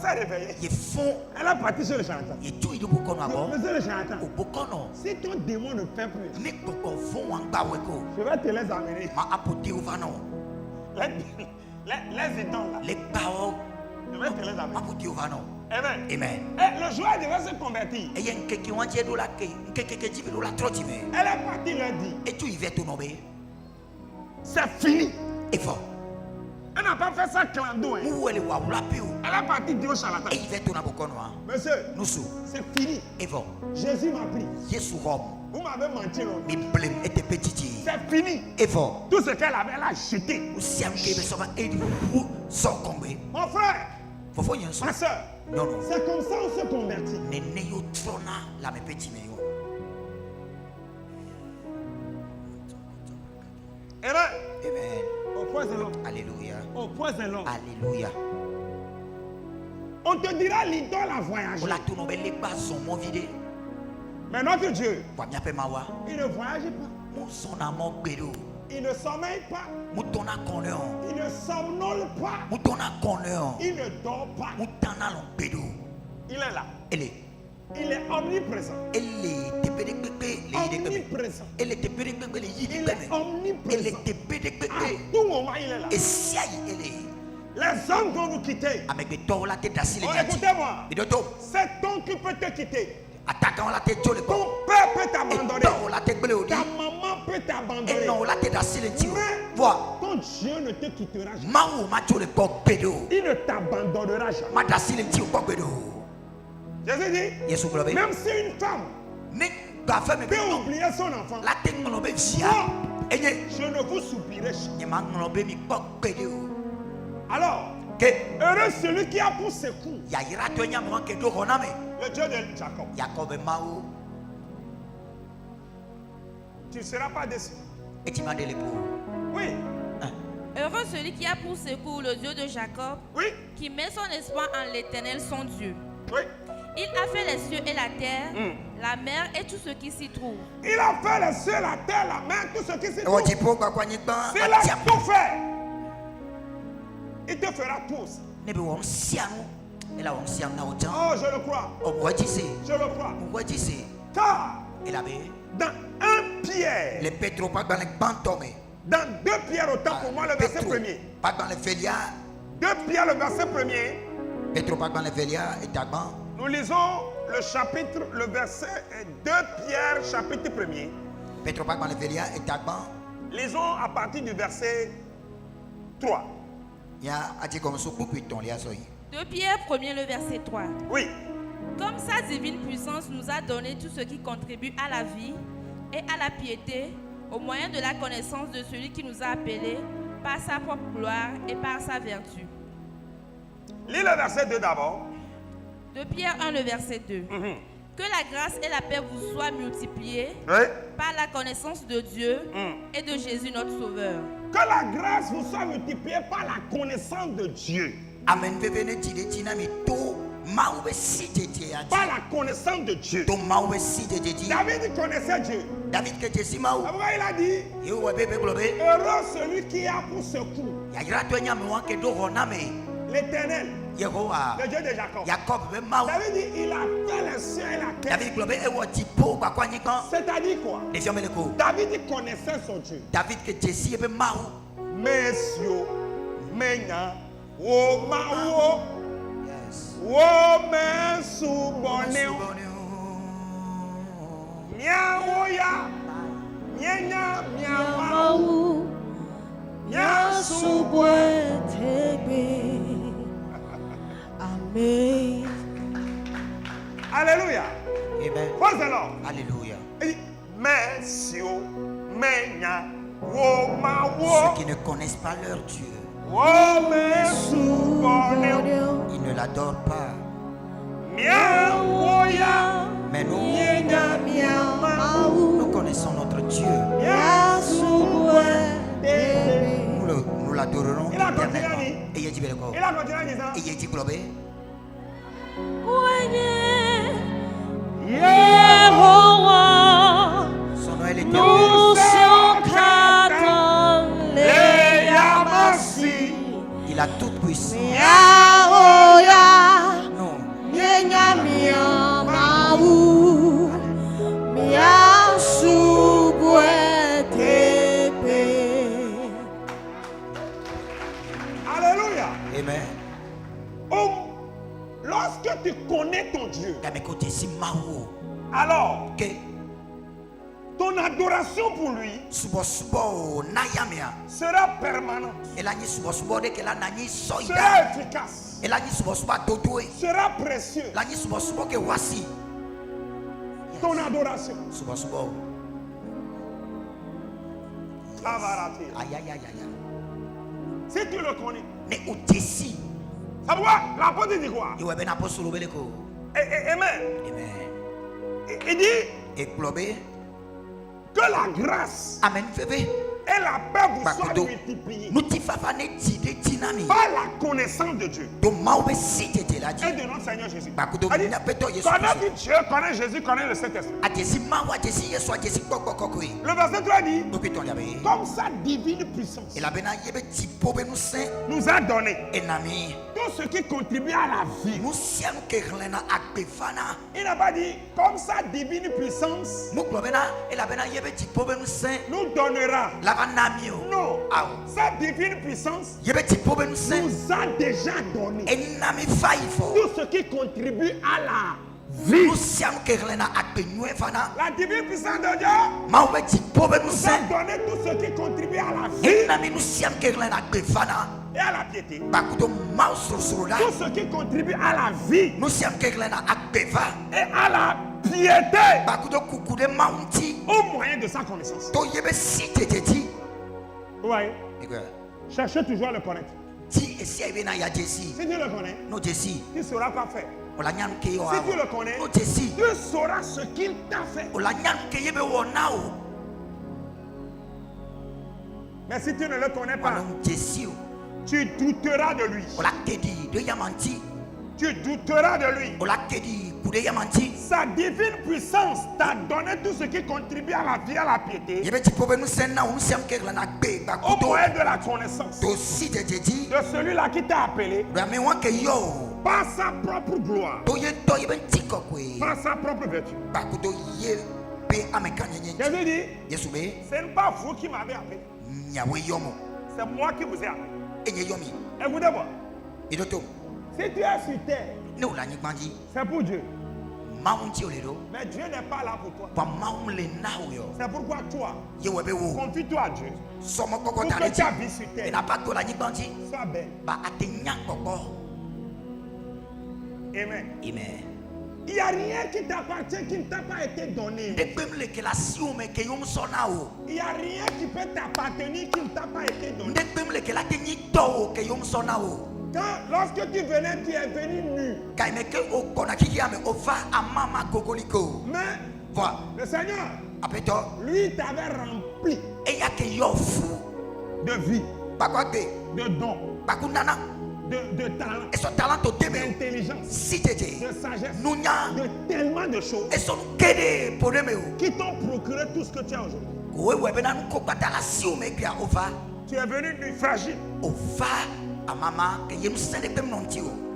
s'est réveillée. Elle a parti sur le charlatan. Monsieur le charlatan, si ton démon ne fait plus, je vais te les amener. Les idoles là. Je vais te les amener. Amen. Amen. Et le joueur devait se convertir. Elle est partie lundi. C'est fini. Elle n'a pas fait ça clando. Elle est partie dire au charlatan. Monsieur, c'est fini. Jésus m'a pris. Vous m'avez menti. C'est fini. Tout ce qu'elle avait, elle a jeté. Mon frère, ma soeur, c'est comme ça on se convertit. Amen. Au point de l'homme. Alléluia. Au point de l'homme. Alléluia. On te dira l'idole a voyagé. Mais notre Dieu, il ne voyage pas. Il ne sommeille pas. Il ne somnole pas. Il ne dort pas. Il est là. Il est omniprésent. Omniprésent. Il est omniprésent. À tout moment, il est là. Les hommes vont vous quitter. Oh, écoutez-moi. Cet homme qui peut te quitter. Ton père peut t'abandonner. Ta maman peut t'abandonner. Mais ton Dieu ne te quittera jamais. Il ne t'abandonnera jamais. Jésus dit, même si une femme peut oublier son enfant, moi, je ne vous oublierai jamais. Alors, heureux celui qui a pour secours le Dieu de Jacob. Tu ne seras pas déçu. Oui. Heureux celui qui a pour secours le Dieu de Jacob, Oui. qui met son espoir en l'Éternel son Dieu. Oui. Il a fait les cieux et la terre, la mer et tout ce qui s'y trouve. Il a fait les cieux, la terre, la mer, tout ce qui s'y trouve. S'il a tout fait, il te fera tout aussi. Oh, je le crois. Je le crois. Car dans 1 Pierre, dans 2 Pierre, autant pour moi, le verset premier. 2 Pierre, le verset premier. Nous lisons le verset 2 Pierre, chapitre 1er. Lisons à partir du verset 3. 2 Pierre 1er, le verset 3. Oui. Comme sa divine puissance nous a donné tout ce qui contribue à la vie et à la piété, au moyen de la connaissance de celui qui nous a appelés par sa propre gloire et par sa vertu. Lis le verset 2 d'abord. 2 Pierre 1, le verset 2. Que la grâce et la paix vous soient multipliées par la connaissance de Dieu et de Jésus notre Sauveur. Que la grâce vous soit multipliée par la connaissance de Dieu. Amen. Par la connaissance de Dieu. David connaissait Dieu. Pourquoi il a dit heureux celui qui a pour secours l'Éternel, le Dieu de Jacob. David dit il a fait les cieux et la terre. C'est-à-dire quoi? David connaissait son Dieu. Messieurs, Mena, O Mao, O Mesuboneo, Miaoya, Miena, Miamau, Miasubwetebe. Amen. Alléluia. Amen. Praise the Lord. Alléluia. Messieurs, Mena, O Mao. Ceux qui ne connaissent pas leur Dieu, ils ne l'adorent pas. Mais nous connaissons notre Dieu. Nous l'adorerons éternellement. Et il a dit son nom est l'éternel. Il a toute puissance. Alléluia. Amen. Lorsque tu connais ton Dieu, alors ton adoration pour lui sera permanente, sera efficace, sera précieux. Ton adoration. Si tu le connais, ça doit l'apôtre dit quoi? Amen. Il dit que la grâce et la paix vous soient multipliées par la connaissance de Dieu et de notre Seigneur Jésus. Connais Dieu, connais Jésus, connais le Saint-Esprit. Le verset 3 dit comme sa divine puissance nous a donné tout ce qui contribue à la vie. Il n'a pas dit comme sa divine puissance nous donnera. Non, sa divine puissance nous a déjà donné tout ce qui contribue à la vie. La divine puissance de Dieu nous a donné tout ce qui contribue à la vie et à la piété. Tout ce qui contribue à la vie et à la piété au moyen de sa connaissance. Ouais. Cherchez toujours à le connaître. Si tu le connais, tu sauras quoi faire. Si tu le connais, tu sauras ce qu'il t'a fait. Mais si tu ne le connais pas, tu douteras de lui. Tu douteras de lui. Sa divine puissance t'a donné tout ce qui contribue à la vie, à la piété, au moyen de la connaissance de celui-là qui t'a appelé par sa propre gloire, par sa propre vertu. Jésus dit, ce n'est pas vous qui m'avez appelé, c'est moi qui vous ai appelé. Écoutez-moi, si tu es sur terre, c'est pour Dieu. Mais Dieu n'est pas là pour toi. C'est pourquoi toi, confie-toi à Dieu pour que ta vie sur terre soit belle. Amen. Il n'y a rien qui t'appartient qui ne t'a pas été donné. Il n'y a rien qui peut t'appartenir qui ne t'a pas été donné. Lorsque tu venais, tu es venu nu. Mais voilà. Le Seigneur, lui, t'avait rempli de vie, de dons, de talent, d'intelligence, de sagesse, de tellement de choses qui t'ont procuré tout ce que tu as aujourd'hui. Tu es venu du fragile. Ta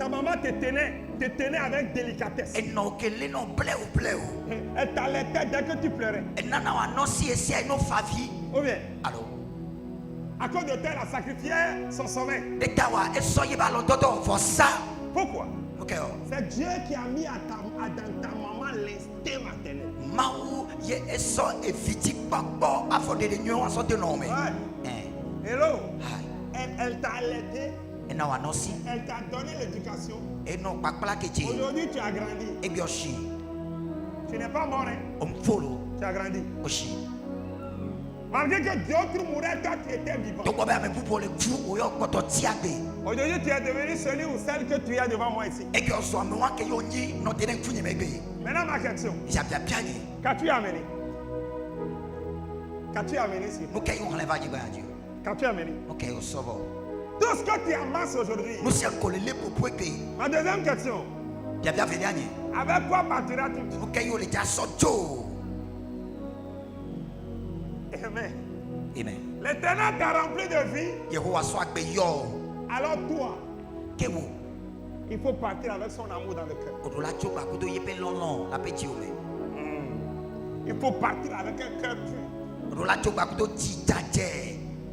maman te tenait avec délicatesse. Elle t'allaitait dès que tu pleurais. Ou bien, à cause de toi, elle a sacrifié son sommeil. Pourquoi? C'est Dieu qui a mis dans ta maman l'instinct maternel. Hello. Elle t'a allaité. Elle t'a donné l'éducation. Aujourd'hui, tu as grandi. Tu n'es pas mort, hein? Tu as grandi. Malgré que d'autres mouraient, toi tu étais vivant. Aujourd'hui, tu es devenu celui ou celle que tu es devant moi ici. Maintenant, ma question. Qu'as-tu amené? Qu'as-tu amené ici? Qu'as-tu amené? Tout ce que tu amasses aujourd'hui. Ma deuxième question. Avec quoi partiras-tu? Amen. L'Éternel t'a rempli de vie. Alors toi, il faut partir avec son amour dans le cœur. Il faut partir avec un cœur pur.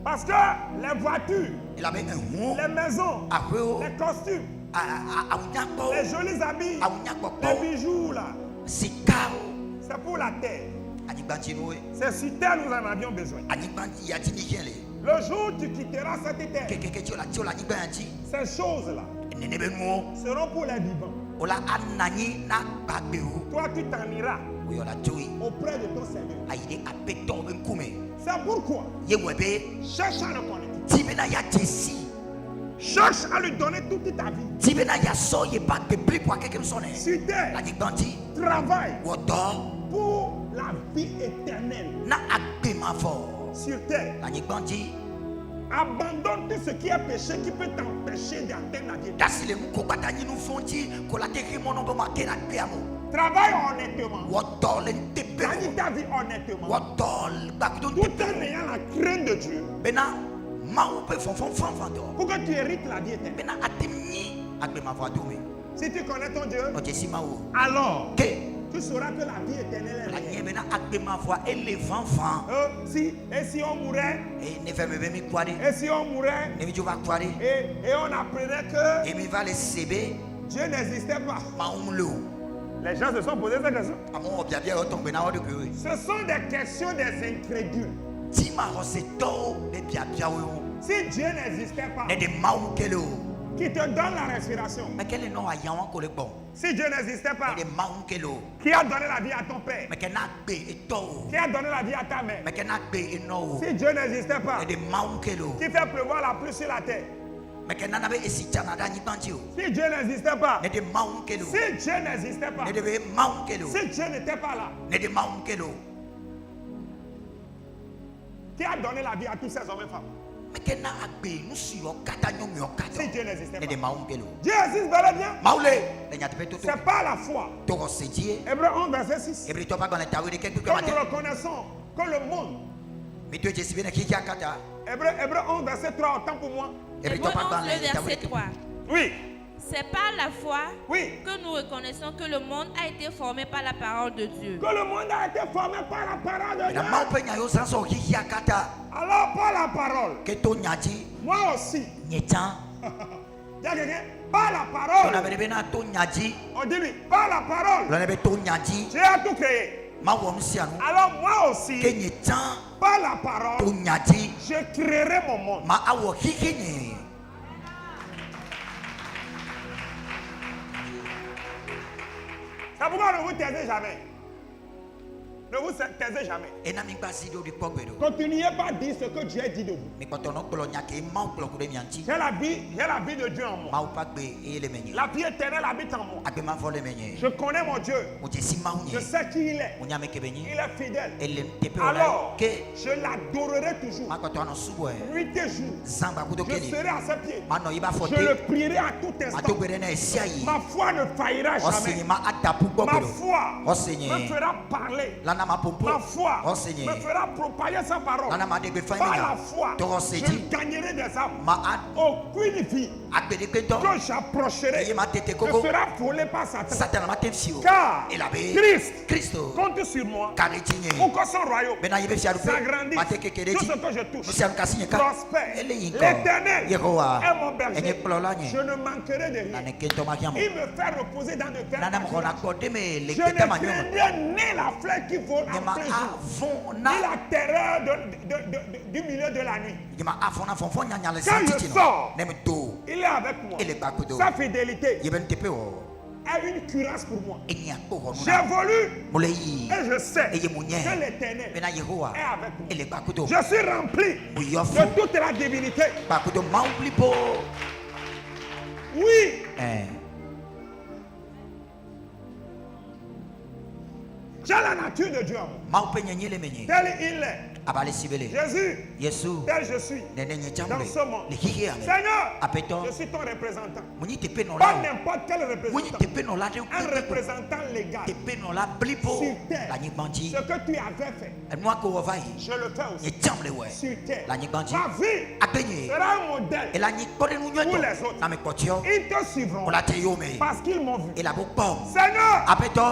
Parce que les voitures, les maisons, les costumes, les jolis habits, les bijoux là, c'est pour la terre. C'est sur terre nous en avions besoin. Le jour où tu quitteras cette terre, ces choses-là seront pour les vivants. Toi, tu t'en iras auprès de ton Seigneur. C'est pourquoi cherche à le connaître. Cherche à lui donner toute ta vie. Sur terre, travaille pour la vie éternelle. Sur terre, abandonne tout ce qui est péché qui peut t'empêcher d'atteindre la vie éternelle. Travaille honnêtement. Gagne ta vie honnêtement. Tout en ayant la crainte de Dieu. Pour que tu hérites la vie éternelle. Si tu connais ton Dieu, alors tu sauras que la vie éternelle est si on mourait, et si on mourait, et on apprenait que Dieu n'existait pas. Les gens se sont posés cette question. Ce sont des questions des incrédules. Si Dieu n'existait pas, qui te donne la respiration. Si Dieu n'existait pas, qui a donné la vie à ton père? Qui a donné la vie à ta mère? Si Dieu n'existait pas, qui fait pleuvoir la pluie sur la terre? Si Dieu n'existait pas, si Dieu n'existait pas, si Dieu n'était pas là, qui a donné la vie à tous ces hommes et femmes? Si Dieu n'existait pas, Dieu existe bel et bien. C'est pas la foi. Hébreux 11 verset 6. Quand nous reconnaissons que le monde, Hébreux 11 verset 3, autant pour moi. Hébreux 11 verset 3. Oui. C'est par la foi que nous reconnaissons que le monde a été formé par la parole de Dieu. Que le monde a été formé par la parole de Dieu. Alors par la parole, moi aussi. Par la parole, on dit lui, par la parole, Dieu a tout créé. Alors moi aussi, par la parole, je créerai mon monde. C'est pourquoi ne vous taisez jamais. Ne vous taisez jamais. Continuez pas à dire ce que Dieu a dit de vous. J'ai la vie de Dieu en moi. La vie éternelle habite en moi. Je connais mon Dieu. Je sais qui il est. Il est fidèle. Alors, je l'adorerai toujours. Nuit et jour. Je serai à ses pieds. Je le prierai à tout instant. Ma foi ne faillira jamais. Ma foi me fera parler. Ma foi me fera propager sa parole. Par la foi, je gagnerai des âmes. Aucune vie que j'approcherai ne sera volée par Satan. Car Christ compte sur moi pour que son royaume s'agrandisse. Tout ce que je touche prospère. L'Éternel est mon berger. Je ne manquerai de rien. Il me fait reposer dans de verts pâturages. Je ne craindrai ni la flèche qui vole en plein jour, ni la terreur du milieu de la nuit. Quand je sors, il est avec moi. Sa fidélité est une cuirasse pour moi. J'évolue et je sais que l'Éternel est avec moi. Je suis rempli de toute la divinité. Oui. J'ai la nature de Dieu. Tel il est. Jésus, tel je suis dans ce monde. Seigneur, je suis ton représentant. Pas n'importe quel représentant. Un représentant légal. Sur terre, ce que tu avais fait, je le fais aussi. Sur terre, ma vie sera un modèle pour les autres. Ils te suivront parce qu'ils m'ont vu. Seigneur,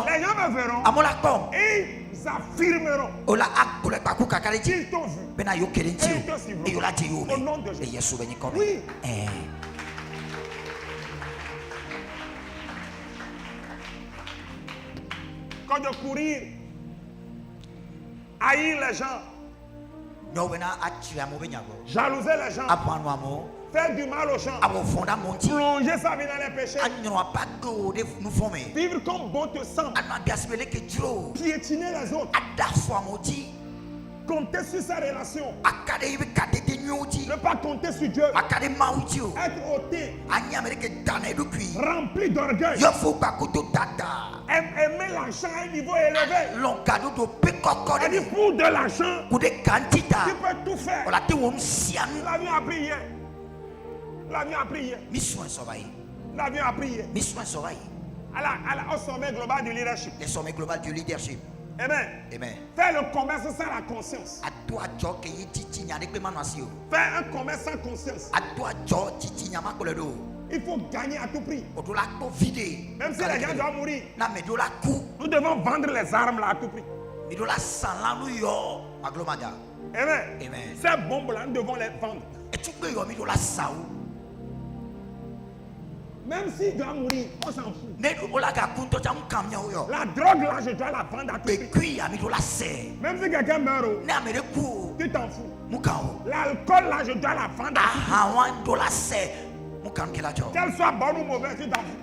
les gens me verront. Ils affirmeront qu'ils t'ont vu. Et ils te suivront. Au nom de Jésus. Oui. Quand de courir, haïr les gens, jalouser les gens, faire du mal aux gens, plonger sa vie dans les péchés, vivre comme bon te semble, piétiner les autres, compter sur sa relation, ne pas compter sur Dieu, être ôté, rempli d'orgueil, aimer l'argent à un niveau élevé. C'est-à-dire pour de l'argent, tu peux tout faire. La vie a prié. La vie a prié. La vie a prié. Au sommet global du leadership. Amen. Faire le commerce sans la conscience. Faire un commerce sans conscience. Il faut gagner à tout prix. Même si les gens doivent mourir, nous devons vendre les armes là à tout prix. Amen. Ces bombes là, nous devons les vendre. Même s'il doit mourir, on s'en fout. La drogue là, je dois la vendre à tout prix. Même si quelqu'un meurt, tu t'en fous. L'alcool là, je dois la vendre à tout prix. Qu'elle soit bonne ou mauvaise, tu t'en fous.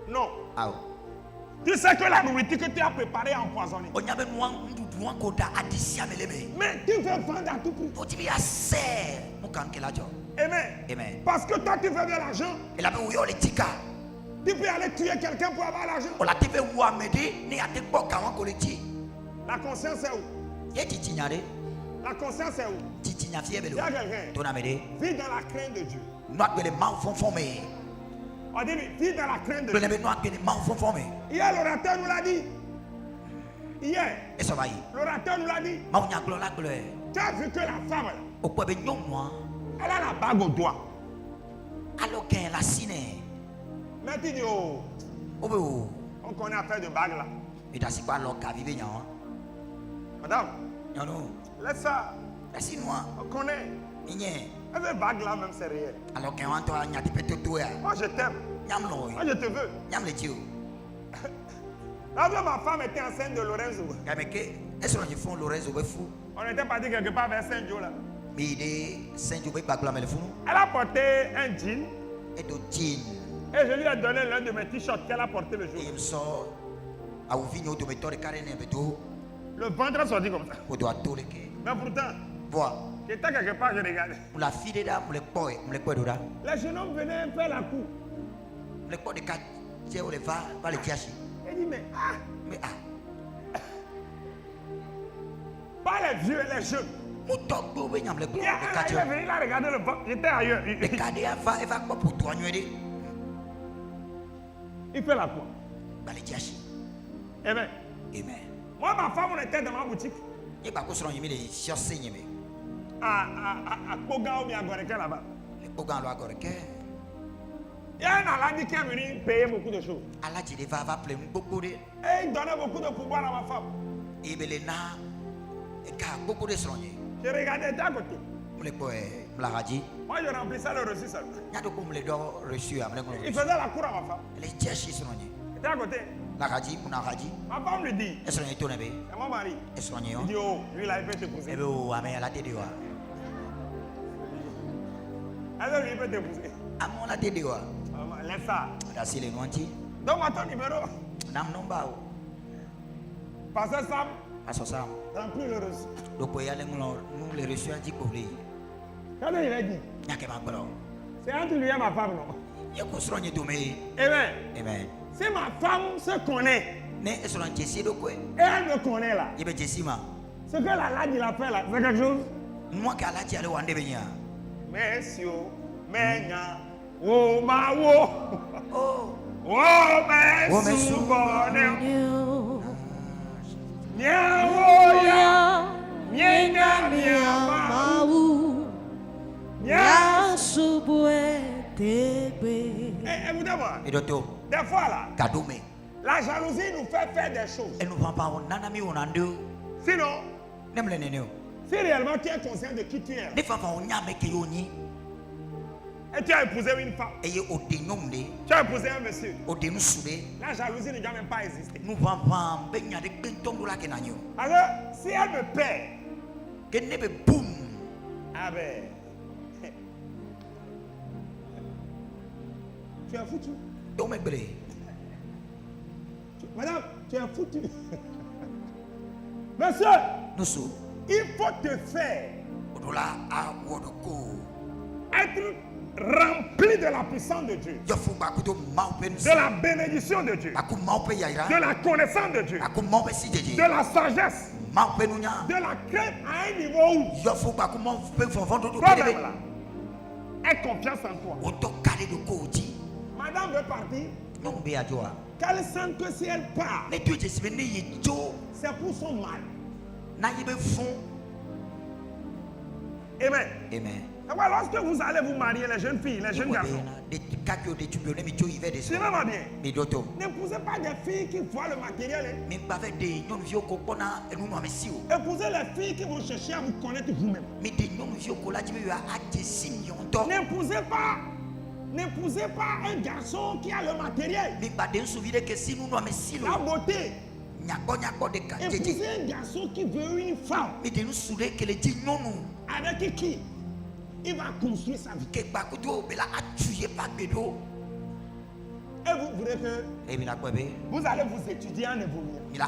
Non. Tu sais que la nourriture que tu as préparée est empoisonnée. Mais tu veux vendre à tout prix. Amen. Parce que toi tu veux de l'argent. Tu peux aller tuer quelqu'un pour avoir l'argent. La conscience est où? La conscience est où? Il y a quelqu'un. Vis dans la crainte de Dieu. On dit vis dans la crainte de Dieu. Hier l'orateur nous l'a dit. Hier l'orateur nous l'a dit. Tu as vu que la femme là, elle a la bague au doigt. Mais tu dis on connaît affaire de bague là. Madame, laisse ça. On connaît. Cette bague là même c'est réel. Moi je t'aime. Moi je te veux. Là ma femme était enceinte de Lorenzo. On était parti quelque part vers Saint-Joe là. Elle a porté un jean. Et je lui ai donné l'un de mes t-shirts qu'elle a porté le jour. Le ventre est sorti comme ça. Mais pourtant, j'étais quelque part, je regardais. Les jeunes hommes venaient faire la cour. Il dit, mais pas les vieux, les jeunes. Il est venu, il a regardé le ventre. J'étais ailleurs. Il fait la cour. Amen. Moi, ma femme, on était dans ma boutique. À Kogan ou bien à Goreke là-bas. Il y a un aladi qui est venu payer beaucoup de choses. Et il donnait beaucoup de pouvoir à ma femme. Je regardais, j'étais à côté. Moi, je remplissais le reçu seul. Il faisait la cour à ma femme. J'étais à côté. Ma femme lui dit, c'est mon mari. Il dit, oh, lui là, il peut t'épouser. Elle lui peut t'épouser. Laisse ça. Donne-moi ton numéro. Pasteur Sam, remplis le reçu. Quand il a dit, c'est entre lui et ma femme, non? Amen. Si ma femme se connaît, et elle me connaît là, ce que la ladi a fait là, c'est quelque chose. Merci, Menya, oh ma wo, oh merci, bonheur, Nyawoya, Nyenya, Nyamaou, Nyasubwe, Tebe. Écoutez-moi. Des fois là, la jalousie nous fait faire des choses. Sinon, si réellement tu es conscient de qui tu es, et tu as épousé une femme, tu as épousé un monsieur, la jalousie ne doit même pas exister. Alors, si elle me perd, ah ben, tu es foutu. Madame, tu es foutu. Monsieur, il faut te faire être rempli de la puissance de Dieu, de la bénédiction de Dieu, de la connaissance de Dieu, de la sagesse, de la crainte à un niveau où toi-même là, aie confiance en toi. Madame veut partir. Qu'elle sente que si elle part, c'est pour son mal. Amen. Alors, lorsque vous allez vous marier, les jeunes filles, les jeunes garçons, suivez-moi bien. N'épousez pas des filles qui voient le matériel. Épousez les filles qui vont chercher à vous connaître vous-même. N'épousez pas un garçon qui a le matériel, la beauté. Épousez un garçon qui veut une femme avec qui il va construire sa vie. Et vous voulez que vous allez vous étudier en évoluant. C'est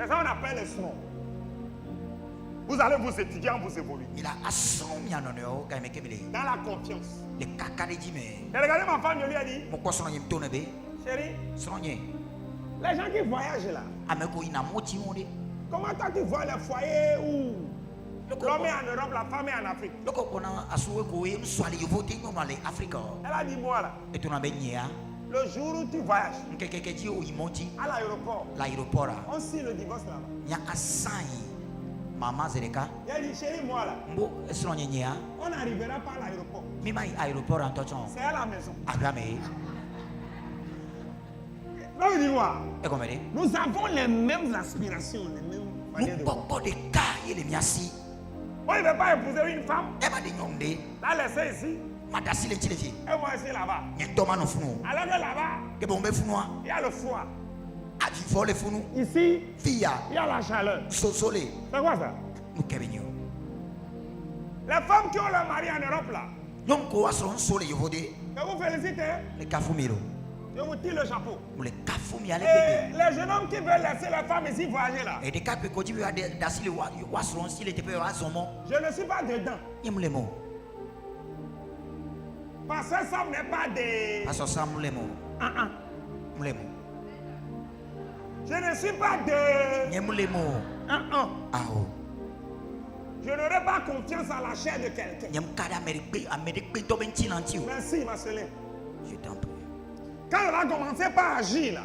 ça qu'on appelle le son. Vous allez vous étudier en vous évoluer. Dans la confiance. Et regardez ma femme, je lui ai dit, chérie, les gens qui voyagent là, comment toi tu vois les foyers où l'homme est en Europe, la femme est en Afrique? Elle a dit, moi là, le jour où tu voyages à l'aéroport, on signe le divorce là-bas. Maman Zereka. Il a dit, chérie, moi là, on n'arrivera pas à l'aéroport. C'est à la maison. Non, dis-moi. Nous avons les mêmes aspirations, les mêmes manières de voir. Moi, il ne veut pas épouser une femme. La laisser ici. Et moi ici là-bas. Alors que là-bas, il y a le froid. Ici, il y a la chaleur. C'est quoi ça? Les femmes qui ont leur mari en Europe là, je vous félicite. Je vous tire le chapeau. Les jeunes hommes qui veulent laisser la femme ici voyager là. Je ne suis pas dedans. Parce que ça n'est pas des. Je ne suis pas de. Je n'aurai pas confiance à la chair de quelqu'un. Merci, ma soeur. Je t'en prie. Quand on a commencé par agir là,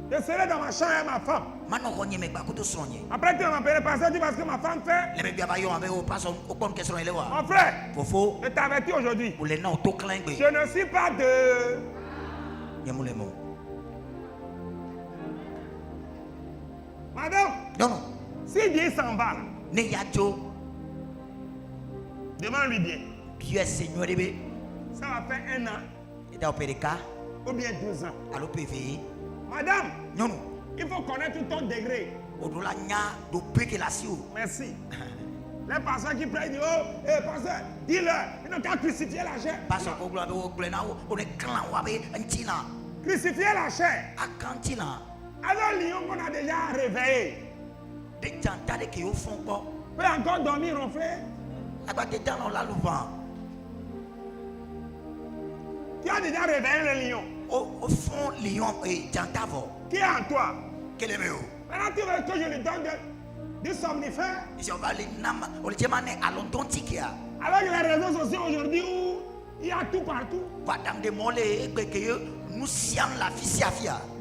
je serai dans ma chambre avec ma femme. Après tu m'appelles parce que ma femme fait. Mon frère, je t'avertis aujourd'hui. Je ne suis pas de. Madame, si Dieu s'en va là, demande-lui bien. Ça va faire 1 an. Ou bien 2 ans. Madame, il faut connaître ton degré. Merci. Les pasteurs qui prennent, oh, pasteur, dis-leur, ils n'ont qu'à crucifier la chair. Crucifier la chair. Alors, lion qu'on a déjà réveillé. Peut encore dormir, mon frère. Tu as déjà réveillé le lion. Au fond, lion et jantavo. Qui est en toi? Quel est le mieux? Maintenant, tu veux que je lui donne du somnifère? Alors que les réseaux sociaux aujourd'hui, où il y a tout partout.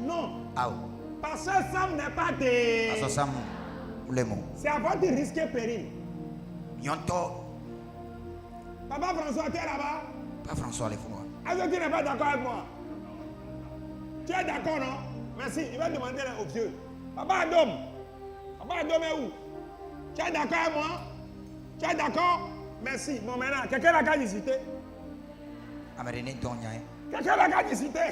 Non. Parce que ça n'est pas des. C'est avant de risquer péril. Papa François, tu es là-bas? Pas François, les fois. Est-ce que tu n'es pas d'accord avec moi? Tu es d'accord, non? Merci. Il va demander aux vieux. Papa Adam est où? Tu es d'accord avec moi? Tu es d'accord? Merci. Bon, maintenant, quelqu'un l'a qu'à discuter? Quelqu'un l'a qu'à discuter?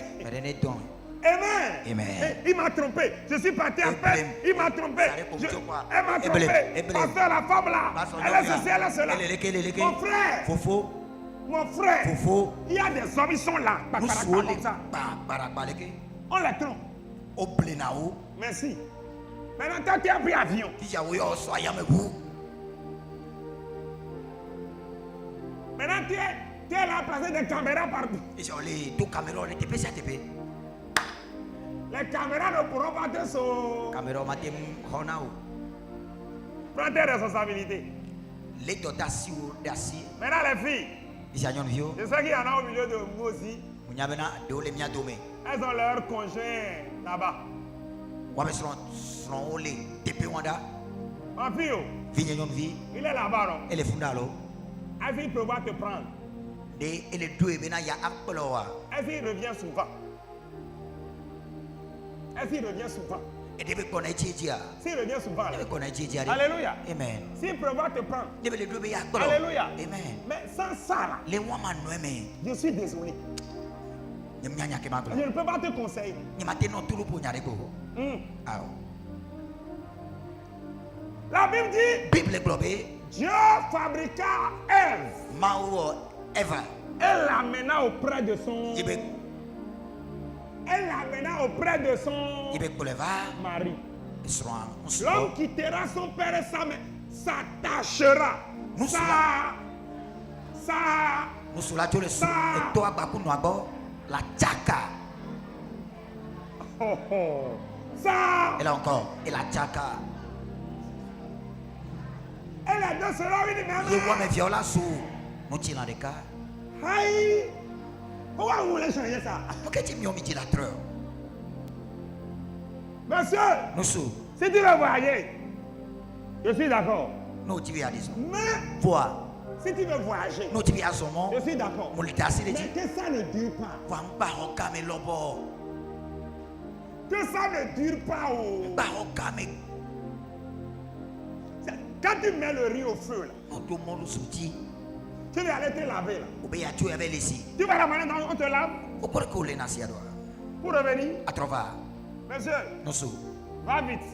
Amen. Amen. Il m'a trompé. Je suis parti à peine. Il m'a trompé. Elle m'a trompé. Pasteur, la femme là. Elle est ceci, elle est cela. Mon frère. Mon frère. Il y a des hommes, ils sont là. Comme ça. On les trompe. Merci. Maintenant, toi, tu as pris avion. Maintenant, tu es là, placé des caméras partout. Les caméras ne pourront pas te sauver. Prends tes responsabilités. Maintenant, les filles. Je sais qu'il y en a au milieu de vous aussi. Elles ont leur conjoint là-bas. Ma fille, il est là-bas, non? Elle fille peut pas te prendre. Elle fille revient souvent. S'il revient souvent. S'il revient souvent. Alléluia. Amen. S'il prévoit te prendre. Alléluia. Amen. Mais sans ça, là, je suis désolé. Je ne peux pas te conseiller. La Bible dit Dieu fabriqua Ève. Elle l'amena auprès de son. Elle l'amena auprès de son mari. L'homme quittera son père et sa mère, s'attachera. Et là encore, et la tchaka. Elle a deux sera une même. Je vois mes violas sous mon tilan de cas. Aïe! Pourquoi vous voulez changer ça? Pourquoi tu m'as mis la treur? Monsieur, si tu veux voyager, je suis d'accord. Non, tu viens à dire. Mais, voir. Si tu veux voyager, non, tu viens à son je suis d'accord. Mais que ça ne dure pas. Que ça ne dure pas. Quand tu mets le riz au feu, là, tu vas aller te laver. Là. Tu vas la manger dans on te lave. Pour revenir. Monsieur, va vite.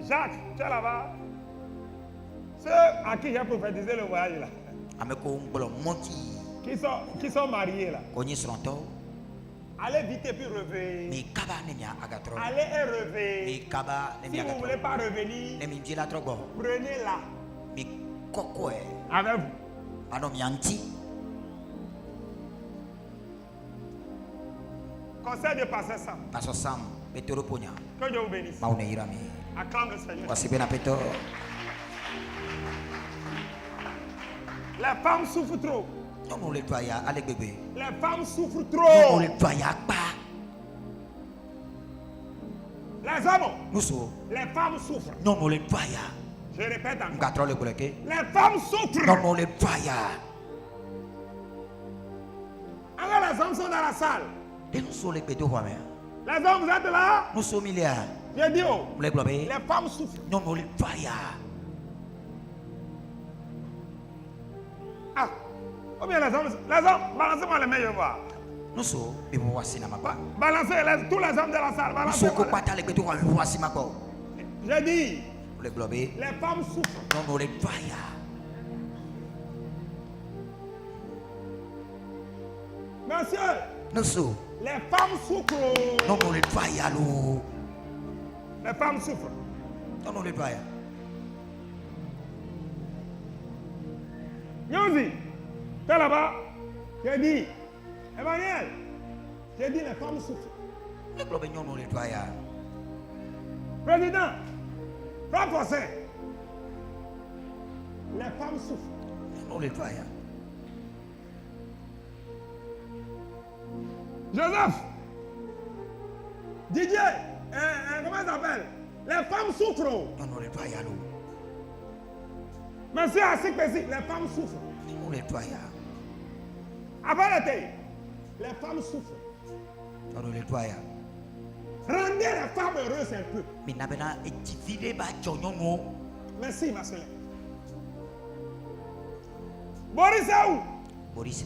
Jacques, tu es là-bas. Ceux à qui j'ai prophétisé le voyage là. Qui sont mariés là. Konyi sronto. Allez vite et puis revenez. Mi kaba ne mia agatro. Allez et revenez. Mi kaba ne Si mia vous ne agatro. voulez pas revenir, Ne mi jila trogo. prenez-la Mi kokoe. avec vous. Ano mi anti. Conseil de passer ça. Paso sam petoro ponya. Que Dieu vous bénisse. Maune irami. Acclame le Seigneur. Wasibena peto. Les femmes souffrent trop. Non non le toya ale bébé. Les femmes souffrent Non trop. le toya pa. Les hommes, Nuso. les femmes souffrent. Non non le toya. Je répète encore. Ngatro le boleke. Les femmes souffrent. Non non le toya. Alors les hommes sont dans la salle. De nuso le peto kwa me. Les hommes, vous êtes là? Nuso milia. J'ai dit, oh, Le globe. les femmes souffrent. Non non le toya. Ah, ou bien les hommes, balancez-moi les mains, je vois. Nuso bibo wasina mapa. Balancez tous les hommes de la salle. Nuso ko Balancez. pata le peto kwa wasima ko. J'ai dit, Le globe. les femmes souffrent. Non non le toya. Monsieur, Nuso. les femmes souffrent. Non non le toya lo. Les femmes souffrent. Non non le toya. Nyozi, t'es là-bas. J'ai dit, Emmanuel, j'ai dit les femmes souffrent. Le globe non non le toya. Président, Frère Fossé, les femmes souffrent. Non le toya. Joseph, Didier, comment ça s'appelle? Les femmes souffrent. Non non le toya lo. Monsieur Asik Pessi, les femmes souffrent. Non le toya. Après l'été, les femmes souffrent. Non non le toya. Rendez les femmes heureuses un peu. Mais n'abena etivide ba jonyono. Merci, ma soeur. Boris, c'est où? Boris.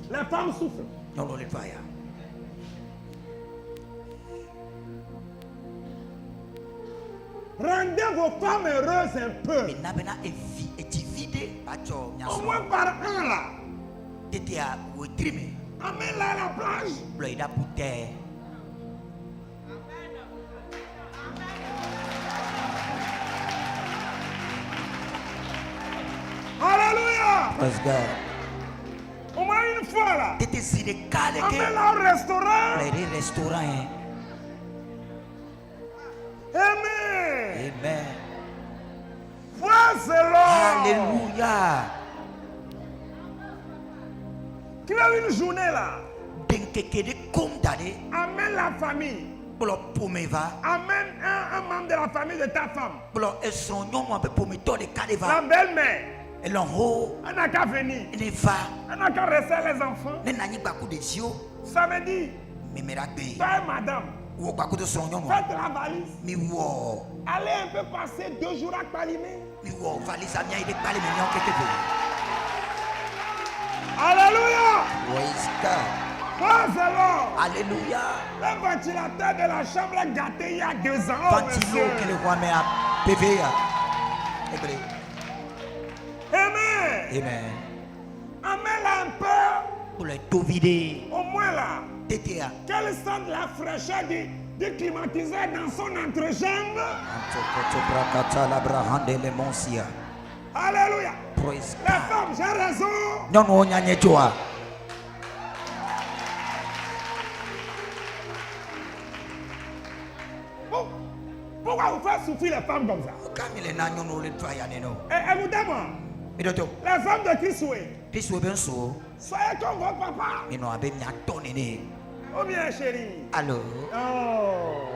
Les femmes souffrent. Non non le toya. Rendez vos femmes heureuses un peu. Mais n'abena etivide ba Au jonyaso. moins par un là. Tete a wetrime. Amène-la à la plage. Bloida puté. Alléluia. Praise God. Au moins une fois là. Tete sine kale ke. Amène-la au restaurant. Plaire restaurant hein. Amen. Amen. Praise the Lord. Alléluia. Qu'il a une journée là. Denkeke de kondade. Amène la famille. Blo pomeva. Amène un membre de la famille de ta femme. Blo esonyo mo abe pometo de La kadeva. belle-mère. Elon ho. Elle n'a qu'à venir. Ne va. Elle n'a qu'à rester les enfants. Ne nani baku de zio. Samedi, Memera be. toi et madame, Wo baku de sonyo mo. faites la valise. Mi wo. Allez un peu passer 2 jours à Palimé. Mi wo valise amia ide pale me nyon keke be. Alléluia. Praise God. Praise the Lord. Alléluia. Le ventilateur de la chambre est gâté il y a 2 ans. Oh, Ventilo que le monsieur. roi me a PV ya. Ebre. Amen. Amen. Amène-la un peu. Pour le tout vide. Au moins là. Tete a. Qu'elle sente la fraîcheur du climatiseur dans son entrejambe. Antokoto brakata la brahande le monsia. Alléluia. Praise Les God. femmes, j'ai raison. Non no nyanye joa. Pourquoi vous faites souffrir les femmes comme ça? Kamile na nyono le toya neno. Et écoutez-moi, Midoto. les femmes de Christ, oui, Piso benso. soyez comme votre papa. Mino abe mi atone ne. Oh bien chérie. Allo. Oh.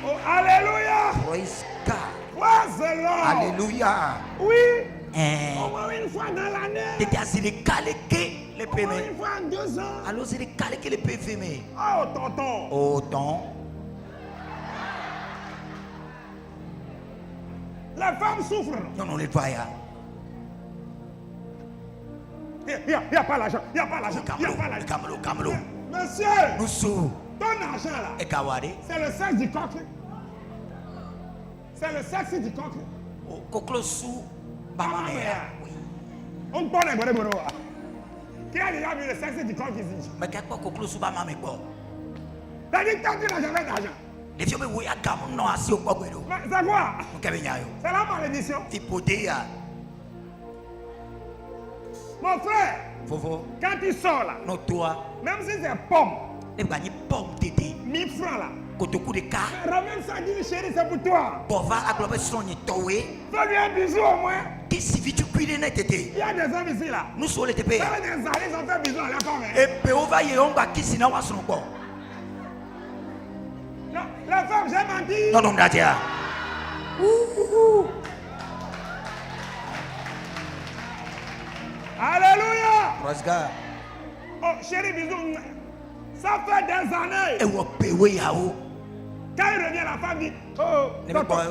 Oh, alléluia. Praise God. Praise the Lord. Alléluia. Oui. Eh. Au moins une fois dans l'année. Tete azile kaleke le Au moins peme. une fois en 2 ans. Allo zile kaleke le PV me. Oh, tonton. Autant. Les femmes souffrent. Non non le toya. Il n'y a pas l'argent. Il n'y a pas l'argent. Il n'y a Kamlo. pas l'argent. Kamlo kamlo. Monsieur, Nusu. ton argent là, Ekawade. c'est le sexe du coq. C'est le sexe du coq. Koklo su. Bama me. Oui. On parle de bonheur. Qui a déjà vu le sexe du corps qui dit? Mais qu'est-ce qu'on conclut sur ma maman? T'as dit que tu n'as jamais d'argent. Les filles me voient à gamme, non, assis au coin. C'est quoi? C'est la malédiction. Mon frère, quand tu sors là, non, toi, même si c'est pomme, tu gagnes pomme, tété. 1000 francs là. Kotoku de cas. Ramène ça, dis chérie, c'est pour toi. Bova à global son y toé. Fais-lui un bisou au moins. Qui si vite tu cuis net tété. Il y a des hommes ici là. Nous sommes les TP. Ça fait des années, ils ont fait bisou à la femme. Et Péova y on va qui si n'a pas son corps. Non, la femme, j'ai menti. Non, non, Nadia. Alléluia. Praise God. Oh, chérie, bisous. Ça fait des années. Et vous payez yao. Quand il revient, la femme dit, oh, toi,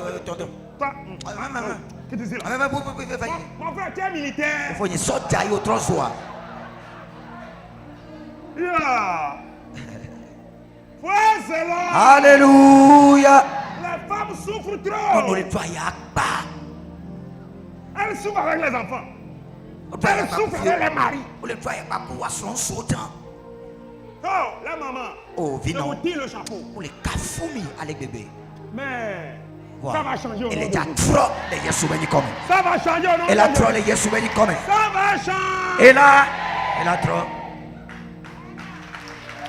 qu'est-ce que tu dis là? Mon frère, tu es militaire. Il faut une sorte d'ailleurs au transoi. Yeah. Ouais, c'est là. Alléluia. Les femmes souffrent trop. On ne les voit pas. Elles souffrent avec les enfants. Elles souffrent avec les maris. On ne les voit pas pour son sautant. Oh, la maman. Oh, vino. On tire le chapeau. On les cafoumi avec bébé. Mais Wow. ça va changer au nom de Elle est Jésus. trop les Yessoubeni comme. Ça va changer au nom de Elle a Jésus. trop les Yessoubeni comme. Ça va changer. Elle a trop.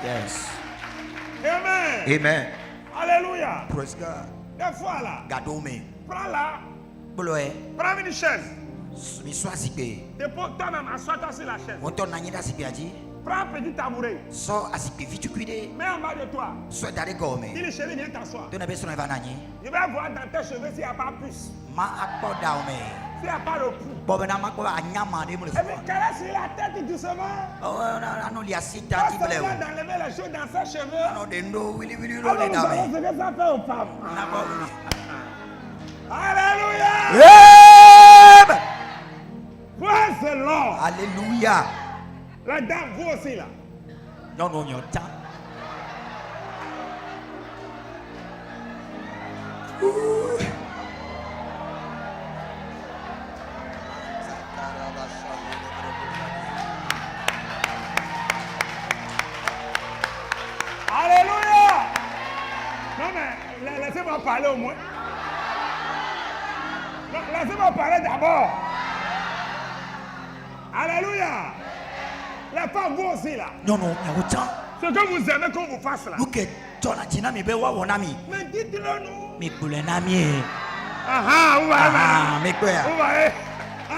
Yes. Amen. Amen. Alléluia. Praise God. Des fois là, Gadome. prends là, Boloé. prends une chaise. Mi soit zipé. Dépose toi-même, assois-toi sur la chaise. On tourne n'anyida zipiadi. Prends un petit tabouret. So azipé vite cuidé. Mets en bas de toi. Soit d'aller gomme. Dis le chéri, viens t'asseoir. Tu n'as pas besoin de vanani. Je vais voir dans tes cheveux s'il n'y a pas plus. Ma akpo daume. S'il n'y a pas le pouls. Bobena makpo anyama de mo le Et puis fwa. caresse sur la tête doucement. Oh, non, il y a six Pas temps qui bleu. seulement d'enlever les choses dans ses cheveux. Non, de no, willy, willy, Alors rolling vous savez down. ce que ça fait aux femmes. Alléluia. Yeah! Praise the Lord. Alléluia. La dame, vous aussi là. Non, non, non, temps. Alléluia. Non mais laissez-moi parler au moins. Non, laissez-moi parler d'abord. Alléluia. Les femmes, vous aussi là. Non, non, il y a autant. Ce que vous aimez qu'on vous fasse là. Nous que ton atina mi be wa wonami. Mais dites-le nous. Mi kule na mi. Ah, vous voyez. Ah, mi kwe. Vous voyez.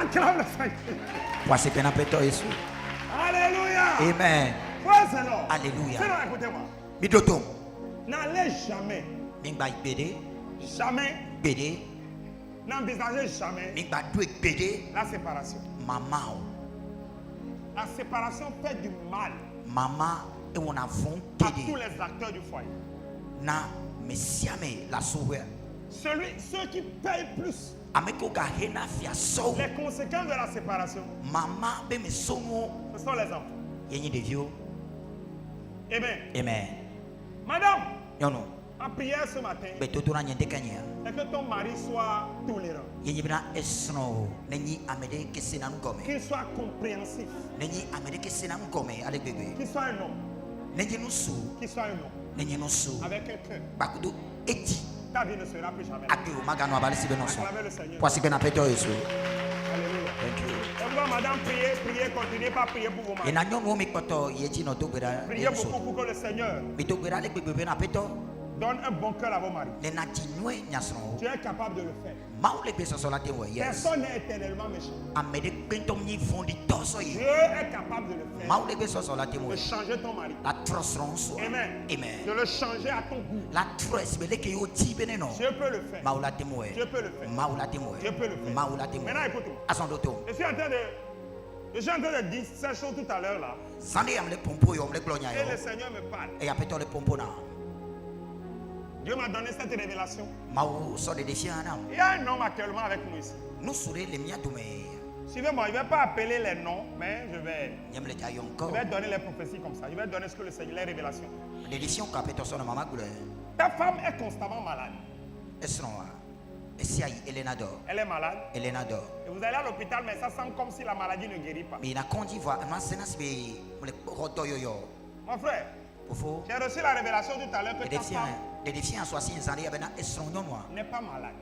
Acclame le Seigneur. Voici que n'a peto Yesu. Alléluia. Amen. Praise the Lord. Alléluia. Sinon, écoutez-moi. Mi doto. N'allez jamais, Mi gba bede, jamais, bede. n'envisagez jamais Mi gba dou bede. la séparation. Mama o. La séparation fait du mal Mama e wona fon à tous kede. les acteurs du foyer. Na mesiame la sowe. Ceux qui payent plus Ameko ga hena fia so. les conséquences de la séparation, Mama be me somo. ce sont les enfants. Yenyi devio. Amen. Amen. Madame, Yono. en prière ce matin, Be toto na nyende kanya. c'est que ton mari soit tolérant, Yenyi bina esno. Nenyi amede kese na ngome. qu'il soit compréhensif, Nenyi amede kese na ngome ale bebe. qu'il soit un homme, Nenyi no su. qu'il soit un homme, Nenyi no su. avec un cœur. Bakudo eti. Ta vie ne sera plus jamais. Ake o magano abali sibe no so. Acclamez le Seigneur. Voici que na peto Yesu. Alléluia. Thank you. Et vous, madame, priez, continuez pas à prier pour vos maris. Ena nyono mi koto yeji no to gbera. Priez beaucoup pour que le Seigneur Mi to gbera le gbegbe na peto. donne un bon cœur à vos maris. Ne na jinwe nyasro. Tu es capable de le faire. Maou le gbe so la te wo yes. Personne n'est éternellement méchant. Amede pentom ni fondi toso Dieu yi. est capable de le faire. Maou le gbe so la te wo. De changer ton mari. La trosron so. Amen. Amen. De le changer à ton goût. La tres bele ke yo ti bene no. Dieu peut le faire. Maou la te mo. Dieu peut le faire. Maou la te mo. Dieu peut le faire. Maou la te mo. Maintenant, écoute-moi. Ason doto. Je suis en train de dire ces choses tout à l'heure là. Sande am le pompo yo am le glonya Et le yo. Seigneur me parle. E apeto le pompo na. Dieu m'a donné cette révélation. Maou so de défi anam. Il y a un homme actuellement avec nous ici. Nous soure le mia dume. Suivez-moi, je ne vais pas appeler les noms, mais je vais Nyam le ja yonko. donner les prophéties comme ça. Je vais donner ce que le Seigneur, les révélations. L'édition ka peto so na mama gule. Ta femme est constamment malade. Esno wa. Elle est malade. Et vous allez à l'hôpital, mais ça semble comme si la maladie ne guérit pas. Mon frère, j'ai reçu la révélation tout à l'heure que ta femme n'est pas malade.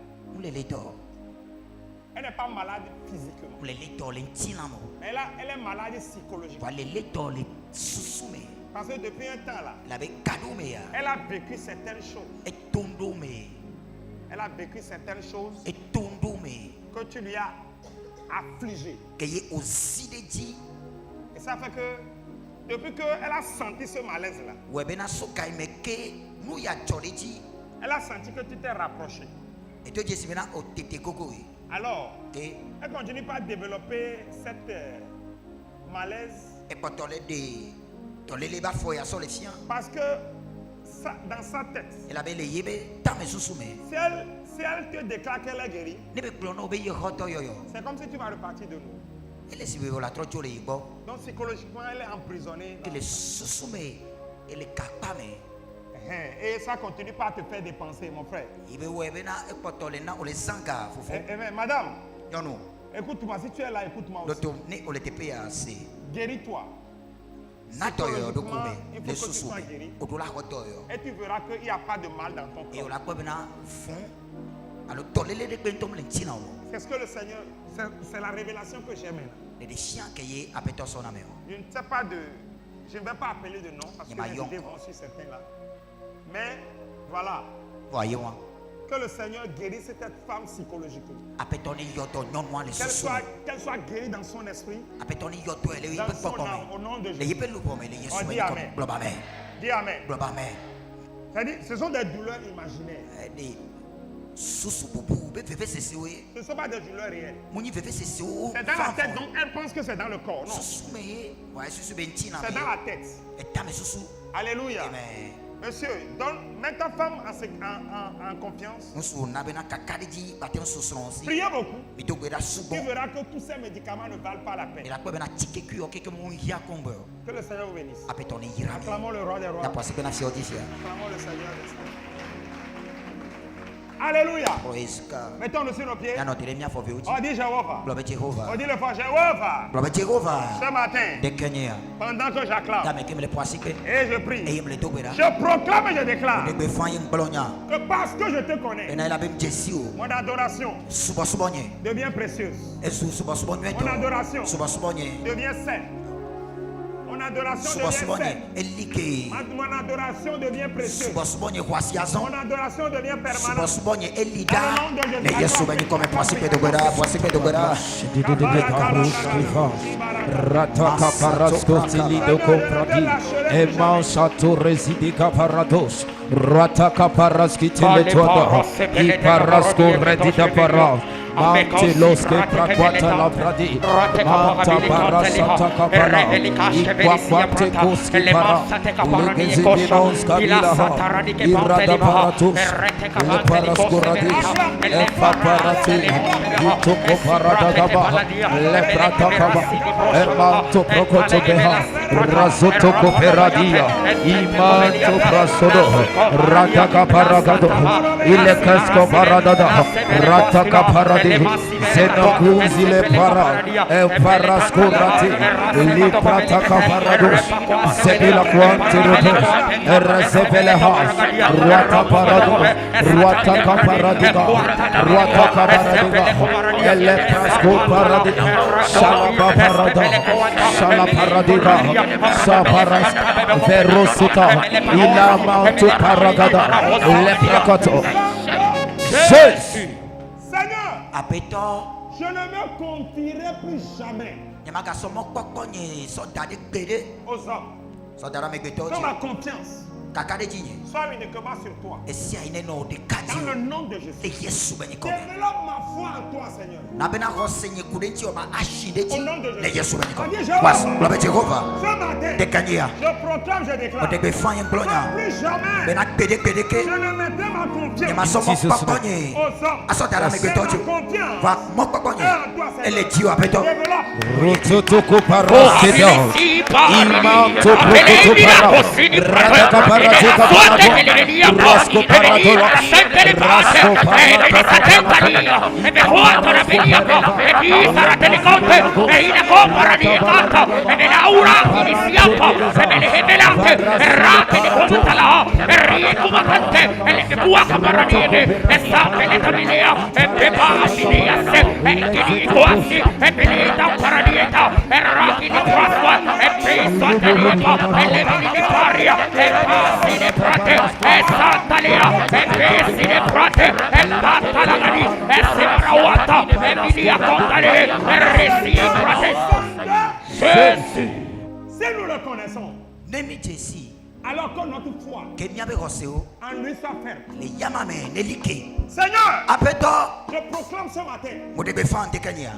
Elle n'est pas malade physiquement. Mais là, elle est malade psychologiquement. Parce que depuis un temps là, elle a vécu certaines choses. Elle a vécu certaines choses que tu lui as affligées. Et ça fait que depuis qu'elle a senti ce malaise là, elle a senti que tu t'es rapproché. Alors, elle continue pas à développer cette malaise. Parce que ça, dans sa tête, si elle te déclare qu'elle est guérie, c'est comme si tu vas repartir de nous. Donc psychologiquement, elle est emprisonnée. Et ça continue pas à te faire dépenser, mon frère. Madame, écoute-moi, si tu es là, écoute-moi aussi. Guéris-toi. Psychologiquement, il faut que tu sois guéri. Et tu verras qu'il n'y a pas de mal dans ton corps. C'est ce que le Seigneur, c'est la révélation que j'ai maintenant. Je ne sais pas je ne vais pas appeler de nom parce que les idées vont sur certains là. Mais voilà. Que le Seigneur guérisse cette femme psychologiquement. Qu'elle soit guérie dans son esprit, dans son âme, au nom de Jésus. On dit Amen. Dis Amen. C'est-à-dire, ce sont des douleurs imaginaires. Ce ne sont pas des douleurs réelles. C'est dans la tête, donc elle pense que c'est dans le corps. Non. C'est dans la tête. Alléluia. Amen. Monsieur, mets ta femme en confiance. Priez beaucoup. Tu verras que tous ces médicaments ne valent pas la peine. Que le Seigneur vous bénisse. Acclamons le roi des rois. Acclamons le Seigneur des Seigneurs. Alléluia. Mettons-nous sur nos pieds. On dit Jéhovah. On dit le fois Jéhovah. Ce matin, pendant que j'acclame et je prie, je proclame et je déclare que parce que je te connais, mon adoration devient précieuse. Mon adoration devient saine. Mon adoration devient saine. Mon adoration devient précieuse. Mon adoration devient permanente. Mantelos que praquata la bradi, manta parasata capala, iquaquate coski para, legeziminos cabilaha, irada paratus, le parascoradis, e paparati, itoco parada gaba, le prata caba, e manto procoto beha, rasoto coperadia, imanto prasodo, rataca paragado, ile casco paradada, rataca parada. Zenokuzi le para e parascorati li prataka parados zebila quante rodos e reseveleha ruata parados ruata caparadiga ruata caparadiga ele prasco paradiga shalaba parada shala paradiga saparas verosita ilama tu paragada le prakato Jésus. Je ne me confierai plus jamais aux hommes. Comme ma confiance soit uniquement sur toi. Dans le nom de Jésus. Développe ma foi en toi, Seigneur. Au nom de Jésus. Ce matin, je proclame, je déclare. Plus jamais. Je ne mettrai ma confiance aux hommes. Rototo para Si nous le connaissons, alors que notre foi en lui soit ferme. Seigneur, je proclame ce matin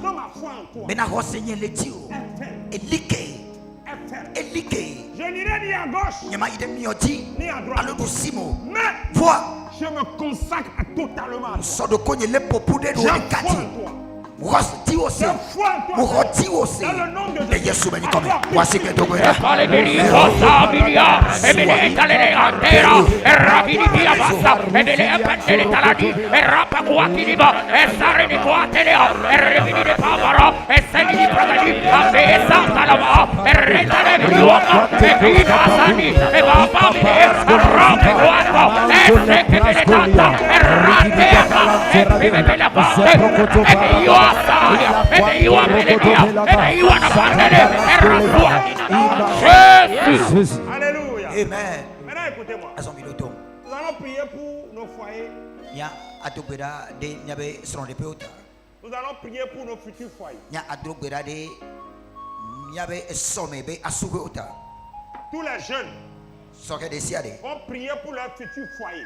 que ma foi en toi est ferme. Je n'irai ni à gauche ni à droite. Mais je me consacre totalement à toi. J'ai foi en toi. Dans le nom de Jésus. Alléluia. Amen. Maintenant écoutez-moi. Nous allons prier pour nos foyers. Nous allons prier pour nos futurs foyers. Tous les jeunes vont prier pour leur futur foyer.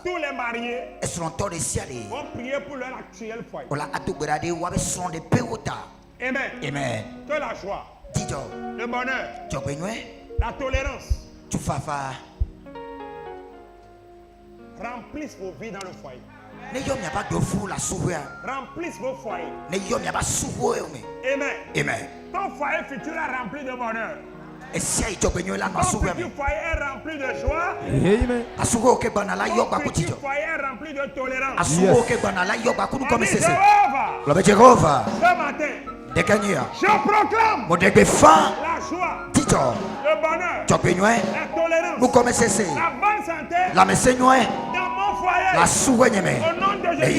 Tous les mariés vont prier pour leur actuel foyer. Amen. Amen. Que la joie, le bonheur, la tolérance remplissent vos vies dans le foyer. Remplissent vos foyers. Amen. Amen. Ton foyer futur est rempli de bonheur. Ton futur foyer est rempli de joie. Ton futur foyer est rempli de tolérance. Jéhovah, ce matin, je proclame la joie, le bonheur, la tolérance, la bonne santé dans mon foyer. Au nom de Jésus.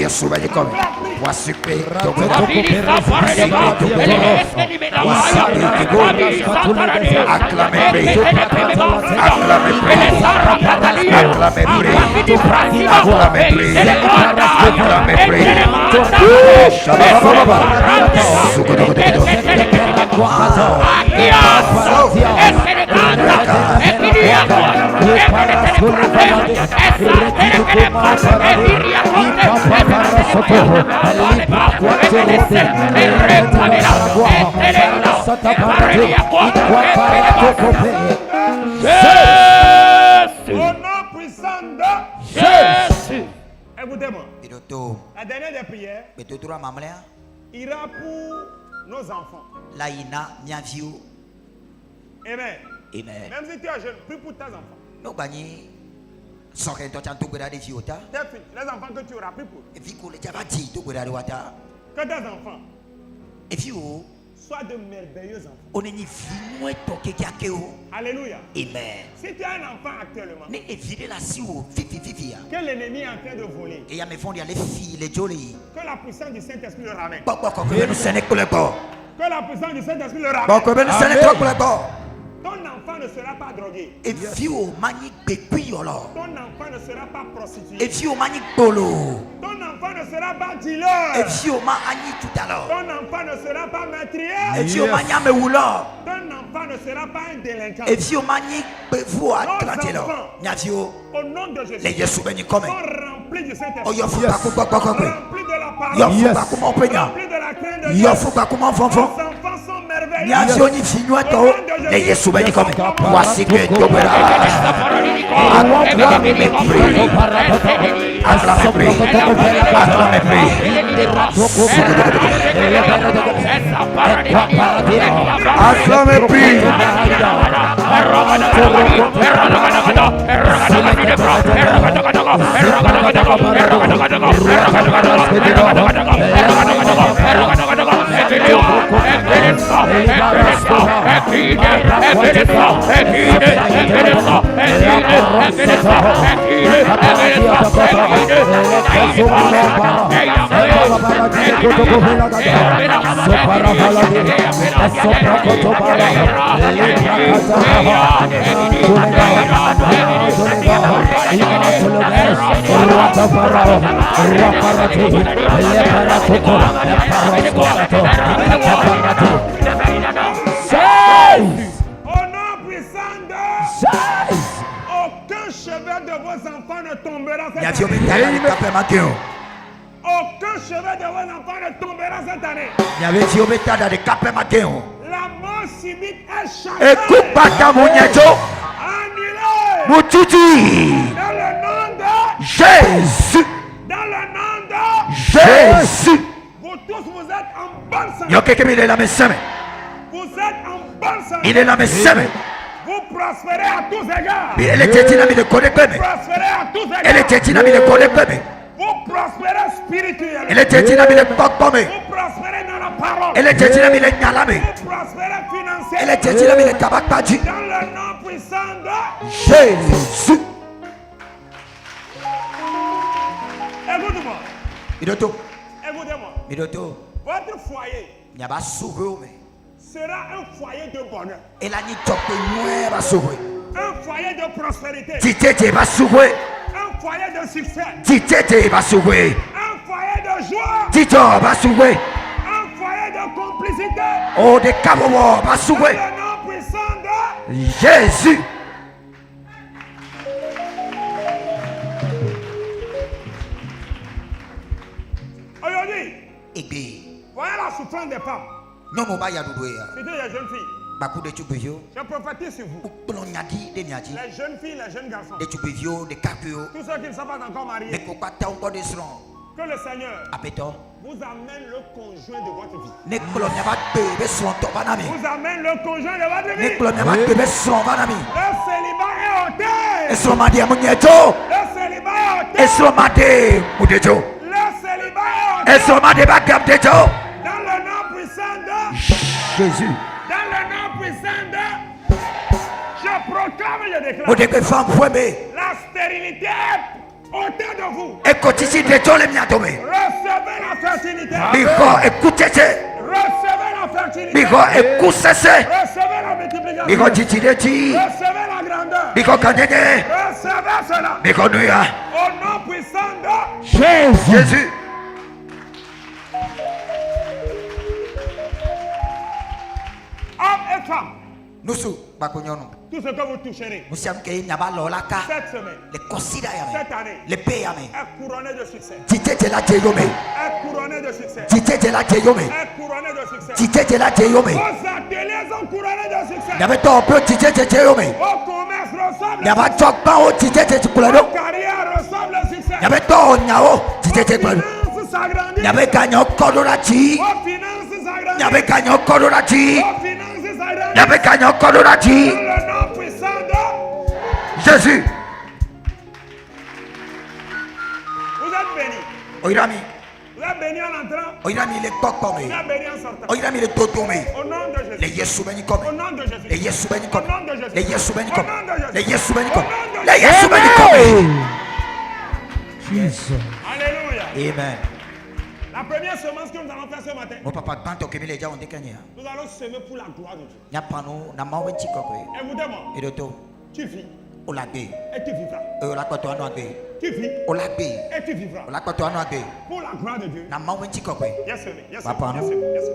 Au nom puissant de Jésus. Écoutez-moi. La dernière des prières ira pour nos enfants. Amen. Amen. Même si tu es jeune, prie pour tes enfants. Les enfants que tu auras pris pour. Que tes enfants soient de merveilleux enfants. Alléluia. Amen. Si tu as un enfant actuellement que l'ennemi est en train de voler, que la puissance du Saint-Esprit le ramène. Que la puissance du Saint-Esprit le ramène. Ton enfant ne sera pas drogué. Ton enfant ne sera pas prostitué. Ton enfant ne sera pas dealer. Ton enfant ne sera pas meurtrier. Ton enfant ne sera pas un délinquant. Au nom de Jésus, sont remplis du Saint-Esprit, remplis de la parole, remplis de la crainte de Dieu. Nos enfants sont merveilleux. Au nom de Jésus, Voici que aucun chevet de vos enfants ne tombera cette année. Aucun chevet de vos enfants ne tombera cette année. La mort subite est chassée. Annulée. Dans le nom de Jésus. Dans le nom de Jésus. Vous tous, vous êtes en bonne santé. Vous êtes en bonne santé. Vous prospérez à tous égards. Vous prospérez à tous égards. Vous prospérez spirituellement. Vous prospérez dans la parole. Vous prospérez financièrement. Dans le nom puissant de Jésus. Écoutez-moi. Écoutez-moi. Votre foyer sera un foyer de bonheur. Un foyer de prospérité. Un foyer de succès. Un foyer de joie. Un foyer de complicité. Oh, de Dans le nom puissant de Jésus. Aujourd'hui, voyez la souffrance des femmes. C'était les jeunes filles. Je prophétise sur vous. Les jeunes filles, les jeunes garçons. Tous ceux qui ne sont pas encore mariés. Que le Seigneur vous amène le conjoint de votre vie. Vous amène le conjoint de votre vie. Le célibat est ôté. Le célibat est ôté. Le célibat est ôté. Dans le nom puissant de Jésus. Dans le nom puissant de je proclame et je déclare. La stérilité est ôtée de vous. Recevez la fertilité. Recevez la fertilité. Recevez la multiplication. Recevez la grandeur. Recevez cela. Au nom puissant de Jésus. hommes et femmes. Nous Tout ce que vous toucherez cette semaine, cette année, est couronné de succès. Est couronné de succès. Est couronné de succès. Vos ateliers sont couronnés de succès. Vos commerces ressemblent à succès. Vos carrières ressemblent à succès. Vos finances s'agrandissent. Vos finances s'agrandissent. Dans le nom puissant de Jésus. vous êtes bénis. Vous êtes bénis en entrant. Vous êtes bénis en sortant. Au nom de Jésus. Au nom de Jésus. Alléluia. Amen. La première semence que nous allons faire ce matin, nous allons semer pour la gloire de Dieu. Écoutez-moi. Tu vis. Et tu vivras. Tu vis. Et tu vivras. Pour la gloire de Dieu. Yes, sir. Yes, sir. Yes, sir.